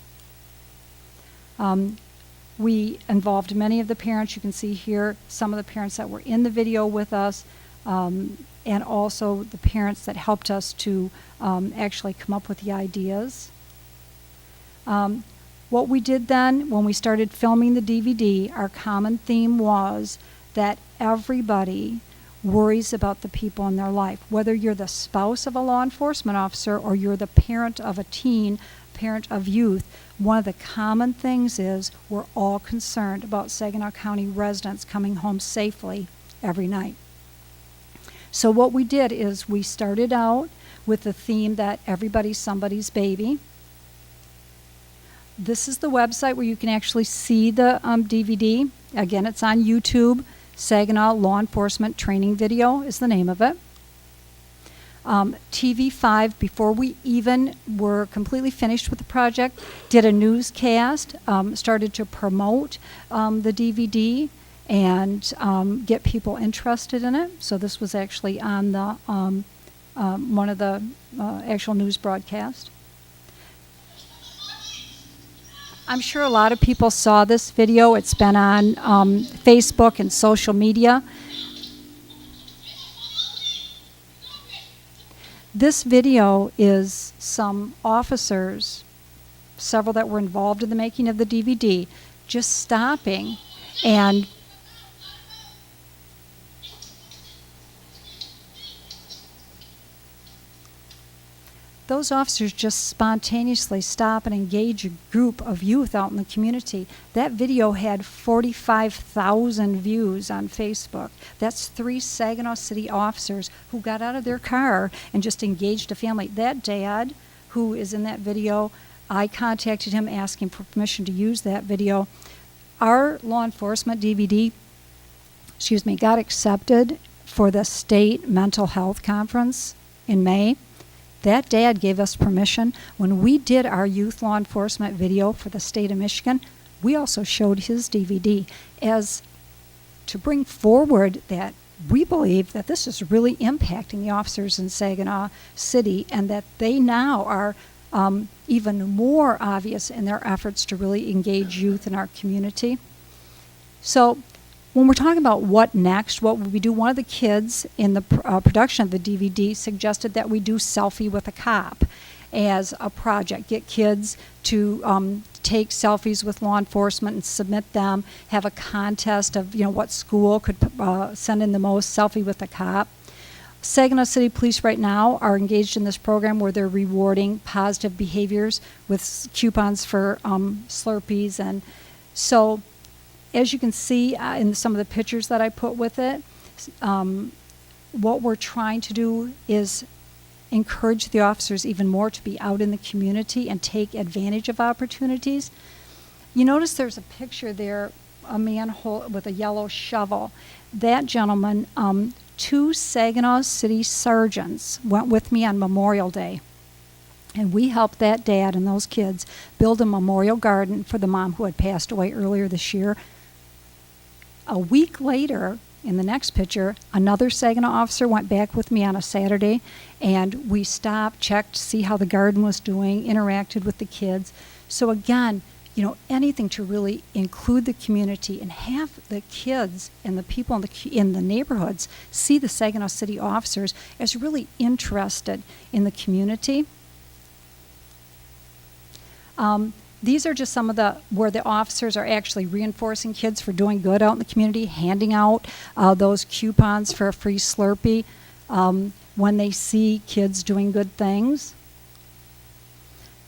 We involved many of the parents. You can see here some of the parents that were in the video with us, and also the parents that helped us to actually come up with the ideas. What we did then, when we started filming the DVD, our common theme was that everybody worries about the people in their life. Whether you're the spouse of a law enforcement officer or you're the parent of a teen, parent of youth, one of the common things is we're all concerned about Saginaw County residents coming home safely every night. So what we did is we started out with the theme that everybody's somebody's baby. This is the website where you can actually see the DVD. Again, it's on YouTube. Saginaw Law Enforcement Training Video is the name of it. TV5, before we even were completely finished with the project, did a newscast, started to promote the DVD and get people interested in it. So this was actually on the one of the actual news broadcasts. I'm sure a lot of people saw this video. It's been on Facebook and social media. This video is some officers, several that were involved in the making of the DVD, just stopping and those officers just spontaneously stop and engage a group of youth out in the community. That video had 45,000 views on Facebook. That's 3 Saginaw City officers who got out of their car and just engaged a family. That dad, who is in that video, I contacted him asking for permission to use that video. Our law enforcement DVD, got accepted for the state mental health conference in May. That dad gave us permission. When we did our youth law enforcement video for the state of Michigan, we also showed his DVD as to bring forward that we believe that this is really impacting the officers in Saginaw City and that they now are even more obvious in their efforts to really engage youth in our community. So when we're talking about what next, what would we do? One of the kids in the production of the DVD suggested that we do Selfie with a Cop as a project. Get kids to take selfies with law enforcement and submit them, have a contest of what school could send in the most selfie with a cop. Saginaw City Police right now are engaged in this program where they're rewarding positive behaviors with coupons for Slurpees. And so as you can see in some of the pictures that I put with it, what we're trying to do is encourage the officers even more to be out in the community and take advantage of opportunities. You notice there's a picture there, a man with a yellow shovel. That gentleman, 2 Saginaw City sergeants went with me on Memorial Day. And we helped that dad and those kids build a memorial garden for the mom who had passed away earlier this year. A week later, in the next picture, another Saginaw officer went back with me on a Saturday, and we stopped, checked to see how the garden was doing, interacted with the kids. So again, anything to really include the community and have the kids and the people in the neighborhoods see the Saginaw City officers as really interested in the community. These are just some of where the officers are actually reinforcing kids for doing good out in the community, handing out those coupons for a free Slurpee when they see kids doing good things.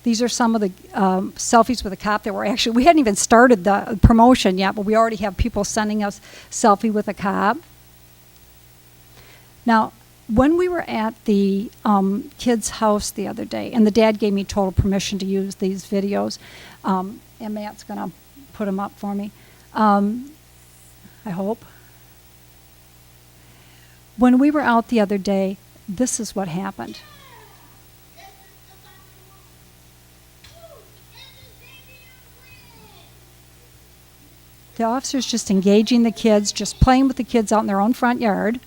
These are some of the selfies with a cop that were we hadn't even started the promotion yet, but we already have people sending us selfie with a cop. Now, when we were at the kid's house the other day, and the dad gave me total permission to use these videos, and Matt's going to put them up for me, I hope. When we were out the other day, this is what happened. The officers just engaging the kids, just playing with the kids out in their own front yard.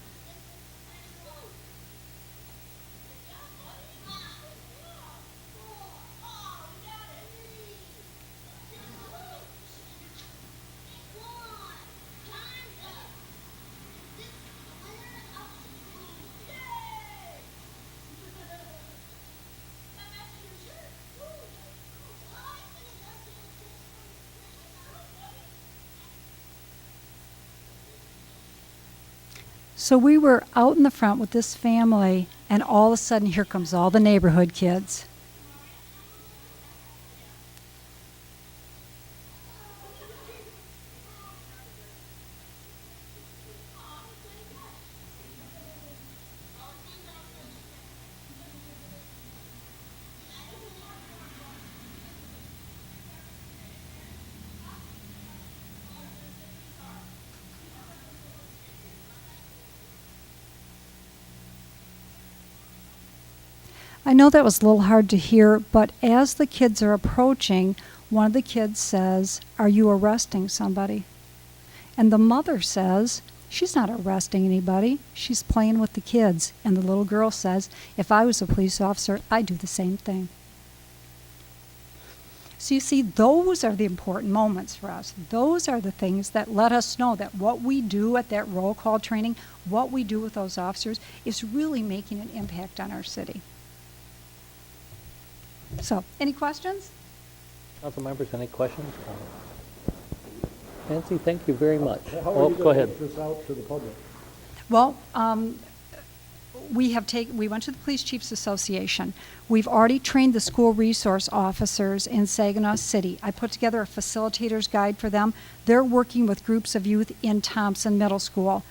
So we were out in the front with this family, and all of a sudden, here comes all the neighborhood kids. I know that was a little hard to hear, but as the kids are approaching, one of the kids says, "Are you arresting somebody?" And the mother says, "She's not arresting anybody. She's playing with the kids." And the little girl says, "If I was a police officer, I'd do the same thing." So you see, those are the important moments for us. Those are the things that let us know that what we do at that roll call training, what we do with those officers, is really making an impact on our city. So, any questions? Council members, any questions? Nancy, thank you very much. How Oh, are you go going to ahead. get this out to the public? Well, we went to the Police Chiefs Association. We've already trained the school resource officers in Saginaw City. I put together a facilitator's guide for them. They're working with groups of youth in Thompson Middle School.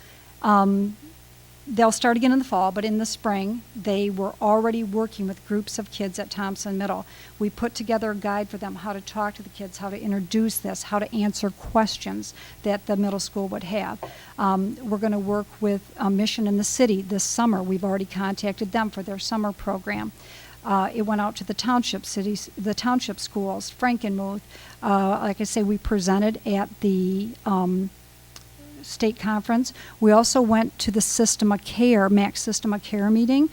They'll start again in the fall, but in the spring, they were already working with groups of kids at Thompson Middle. We put together a guide for them how to talk to the kids, how to introduce this, how to answer questions that the middle school would have. We're going to work with a Mission in the City this summer. We've already contacted them for their summer program. It went out to the township cities, the township schools, Frankenmuth. Like I say, we presented at the state conference. We also went to the System of Care, Max System of Care meeting,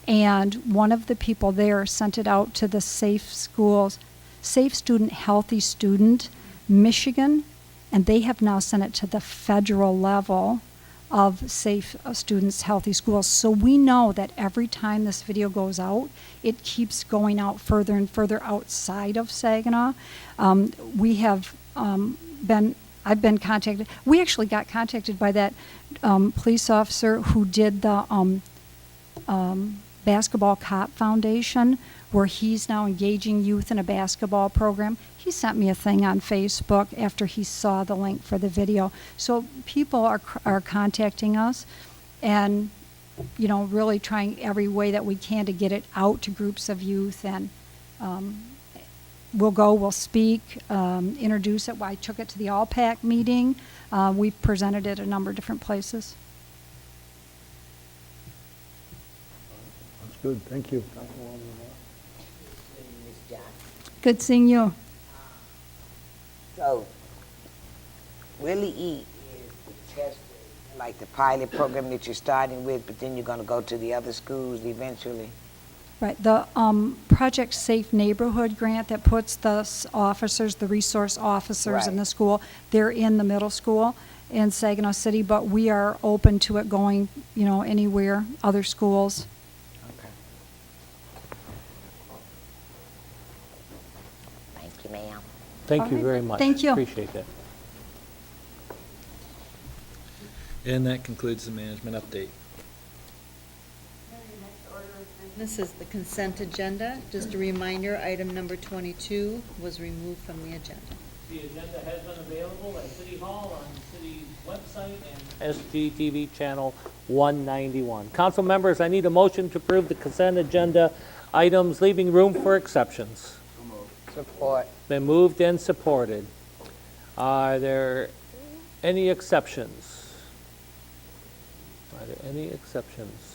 and one of the people there sent it out to the Safe Schools, Safe Student, Healthy Student, Michigan, and they have now sent it to the federal level of Safe Students, Healthy Schools. So we know that every time this video goes out, it keeps going out further and further outside of Saginaw. We have I've been contacted. We actually got contacted by that police officer who did the Basketball Cop Foundation, where he's now engaging youth in a basketball program. He sent me a thing on Facebook after he saw the link for the video. So people are contacting us and, you know, really trying every way that we can to get it out to groups of youth. And we'll speak, introduce it. I took it to the All-PAC meeting. We've presented it a number of different places. That's good, thank you. Good seeing you. So, Willie E is the test, like the pilot program that you're starting with, but then you're going to go to the other schools eventually. Right, the Project Safe Neighborhood grant that puts the officers, the resource officers in the school, they're in the middle school in Saginaw City, but we are open to it going, you know, anywhere, other schools. Okay. Thank you, ma'am. Thank you right. very much. Thank you. Appreciate that. And that concludes the management update. This is the consent agenda. Just a reminder, item number 22 was removed from the agenda. The agenda has been available at City Hall, on the city website, and SGTV channel 191. Council members, I need a motion to approve the consent agenda items, leaving room for exceptions. Support. Been moved and supported. Are there any exceptions? Are there any exceptions?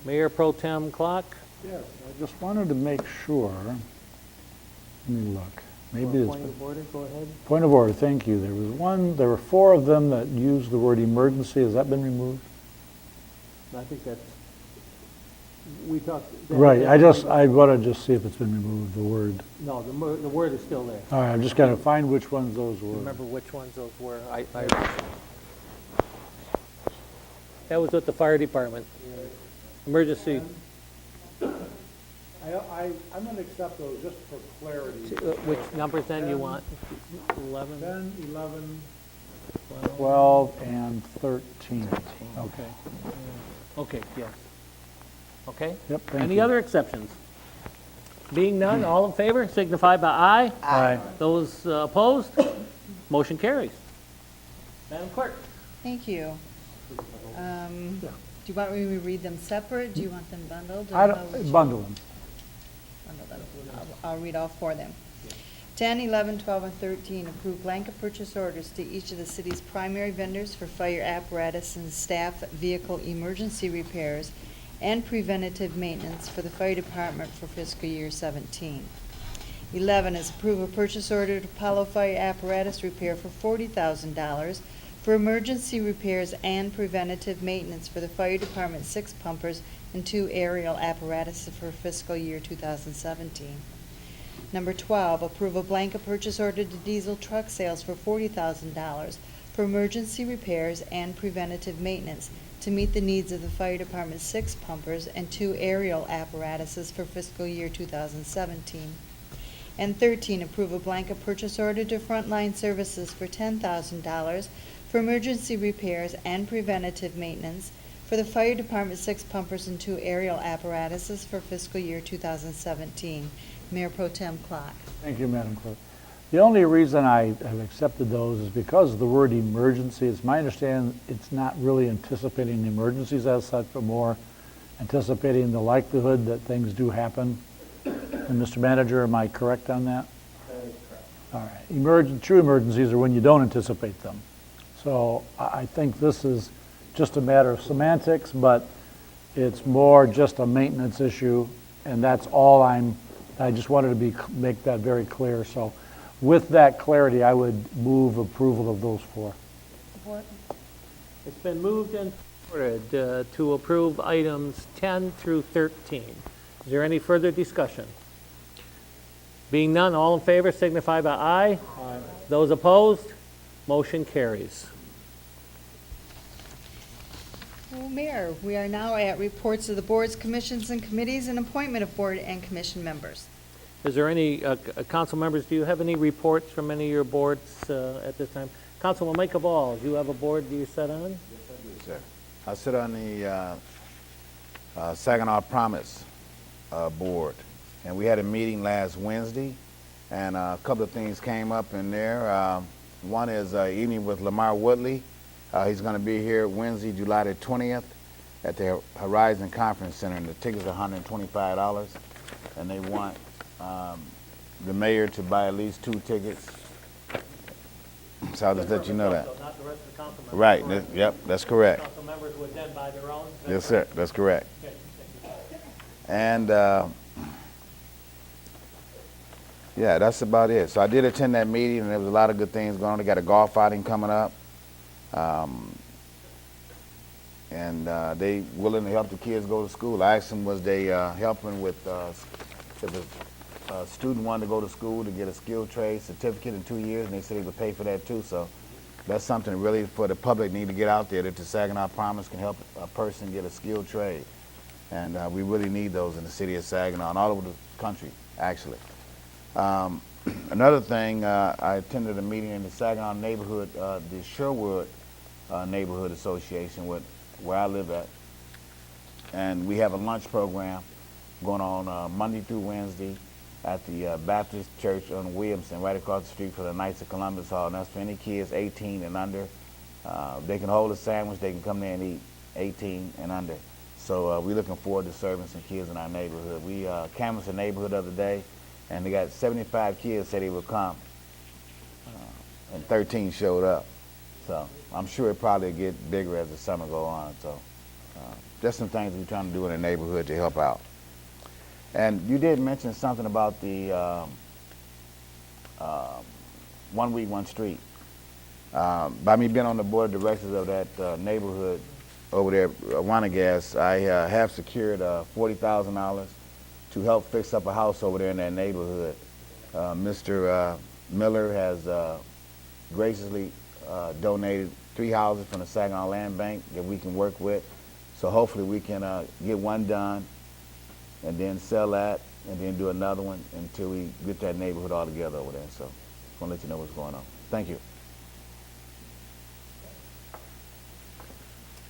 Mayor Pro Tem Clark? Yes, I just wanted to make sure, let me look. Maybe it's, Point of order, go ahead. point of order, thank you. There were 4 of them that used the word emergency. Has that been removed? I think that's, we talked. Right, I want to just see if it's been removed, the word. No, the word is still there. All right, I'm just going to find which ones those were. Remember which ones those were? That was with the fire department. Emergency. I'm going to accept those just for clarity. Which numbers then you want? 11? 10, 11, 12, and 13. Okay. Okay, yes. Okay? Yep, thank Any you. other exceptions? Being none, all in favor signify by aye. Aye. Those opposed, motion carries. Madam Clerk. Thank you. Do you want me to read them separate? Do you want them bundled? I don't, bundle them. Bundle them. I'll read all 4 of them. 10, 11, 12, and 13 approve blanket purchase orders to each of the city's primary vendors for fire apparatus and staff vehicle emergency repairs and preventative maintenance for the fire department for fiscal year 17. 11 is approve a purchase order to Apollo Fire Apparatus Repair for $40,000 for emergency repairs and preventative maintenance for the fire department 6 pumpers and 2 aerial apparatuses for fiscal year 2017. Number 12, approve a blanket purchase order to Diesel Truck Sales for $40,000 for emergency repairs and preventative maintenance to meet the needs of the fire department's 6 pumpers and 2 aerial apparatuses for fiscal year 2017. And 13, approve a blanket purchase order to Frontline Services for $10,000 for emergency repairs and preventative maintenance for the fire department's 6 pumpers and 2 aerial apparatuses for fiscal year 2017. Mayor Pro Tem Clark. Thank you, Madam Clerk. The only reason I have accepted those is because of the word emergency. It's my understanding it's not really anticipating the emergencies as such, but more anticipating the likelihood that things do happen. And Mr. Manager, am I correct on that? That is correct. All right. True emergencies are when you don't anticipate them. So I think this is just a matter of semantics, but it's more just a maintenance issue, and that's all I just wanted to make that very clear. So with that clarity, I would move approval of those 4. Support. It's been moved and supported to approve items 10 through 13. Is there any further discussion? Being none, all in favor signify by aye. Aye. Those opposed, motion carries. Well, Mayor, we are now at reports of the boards, commissions, and committees and appointment of board and commission members. Is there any, council members, do you have any reports from any of your boards at this time? Councilman Michael Ball, do you have a board you sit on? Yes, I do, sir. I sit on the Saginaw Promise board, and we had a meeting last Wednesday, and a couple of things came up in there. One is evening with Lamar Woodley. He's going to be here Wednesday, July the 20th at the Horizon Conference Center, and the tickets are $125, and they want the mayor to buy at least 2 tickets. So I'll just let you know that. Not the rest of the council members. Right, yep, that's correct. Council members would then buy their own? Yes, sir, that's correct. Okay, thank you. And yeah, that's about it. So I did attend that meeting, and there was a lot of good things going on. They got a golf outing coming up. And they willing to help the kids go to school. I asked them, was they helping with if a student wanted to go to school to get a skilled trade certificate in 2 years, and they said they would pay for that too. So that's something really for the public need to get out there, that the Saginaw Promise can help a person get a skilled trade. And we really need those in the city of Saginaw and all over the country, actually. Another thing, I attended a meeting in the Saginaw neighborhood, the Sherwood Neighborhood Association, where I live at. And we have a lunch program going on Monday through Wednesday at the Baptist Church on Williamson, right across the street from the Knights of Columbus Hall. And that's for any kids 18 and under. They can hold a sandwich, they can come there and eat 18 and under. So we're looking forward to serving some kids in our neighborhood. We canvassed the neighborhood the other day, and they got 75 kids said they would come, and 13 showed up. So I'm sure it probably will get bigger as the summer goes on. So just some things we're trying to do in the neighborhood to help out. And you did mention something about the 1 Week, 1 Street. By me being on the board of directors of that neighborhood over there, Wanagas, I have secured $40,000 to help fix up a house over there in that neighborhood. Mr. Miller has graciously donated 3 houses from the Saginaw Land Bank that we can work with. So hopefully we can get one done and then sell that and then do another one until we get that neighborhood all together over there. So just want to let you know what's going on. Thank you.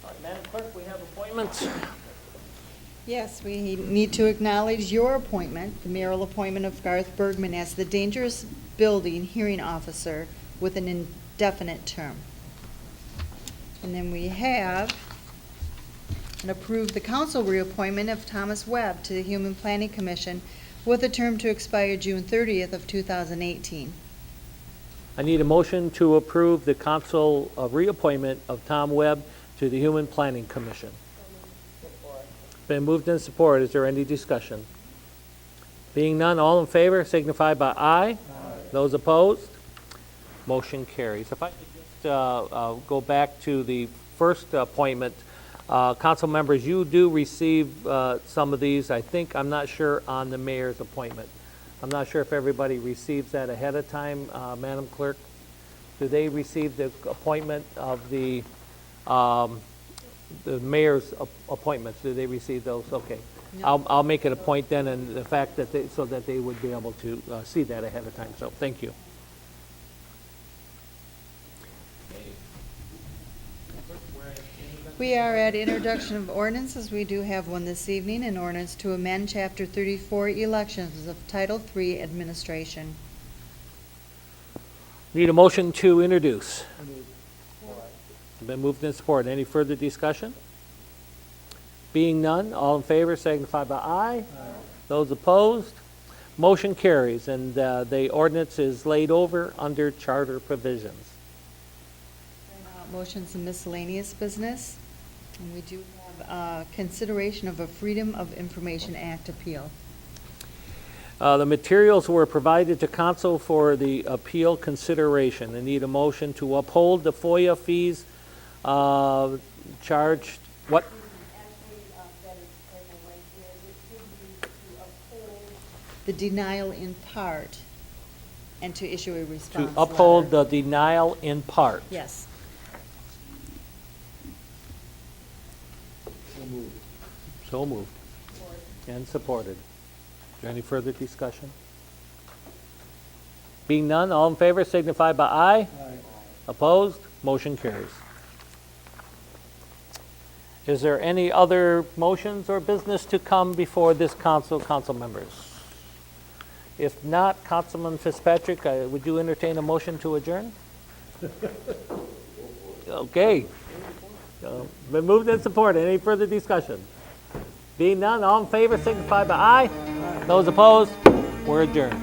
All right, Madam Clerk, we have appointments. Yes, we need to acknowledge your appointment, the mayoral appointment of Garth Bergman as the Dangerous Building Hearing Officer with an indefinite term. And then we have and approve the council reappointment of Thomas Webb to the Human Planning Commission with a term to expire June 30th of 2018. I need a motion to approve the council reappointment of Tom Webb to the Human Planning Commission. Been moved and supported. Is there any discussion? Being none, all in favor signify by aye. Those opposed? Motion carries. If I could just go back to the first appointment, council members, you do receive some of these, I think, I'm not sure on the mayor's appointment. I'm not sure if everybody receives that ahead of time, Madam Clerk. Do they receive the appointment of the mayor's appointments? Do they receive those? Okay. No. I'll make it a point then, and the fact that so that they would be able to see that ahead of time. So thank you. We are at introduction of ordinances. We do have one this evening, an ordinance to amend Chapter 34 elections of Title III administration. Need a motion to introduce. Been moved and supported. Any further discussion? Being none, all in favor signify by aye. Those opposed? Motion carries, and the ordinance is laid over under charter provisions. Motions and miscellaneous business. And we do have consideration of a Freedom of Information Act appeal. The materials were provided to council for the appeal consideration. They need a motion to uphold the FOIA fees charged. What? The denial in part and to issue a response To uphold letter. the denial in part. Yes. So moved. And supported. Is there any further discussion? Being none, all in favor signify by aye. Opposed? Motion carries. Is there any other motions or business to come before this council members? If not, Councilman Fitzpatrick, would you entertain a motion to adjourn? Okay. Been moved and supported. Any further discussion? Being none, all in favor signify by aye. Those opposed, we're adjourned.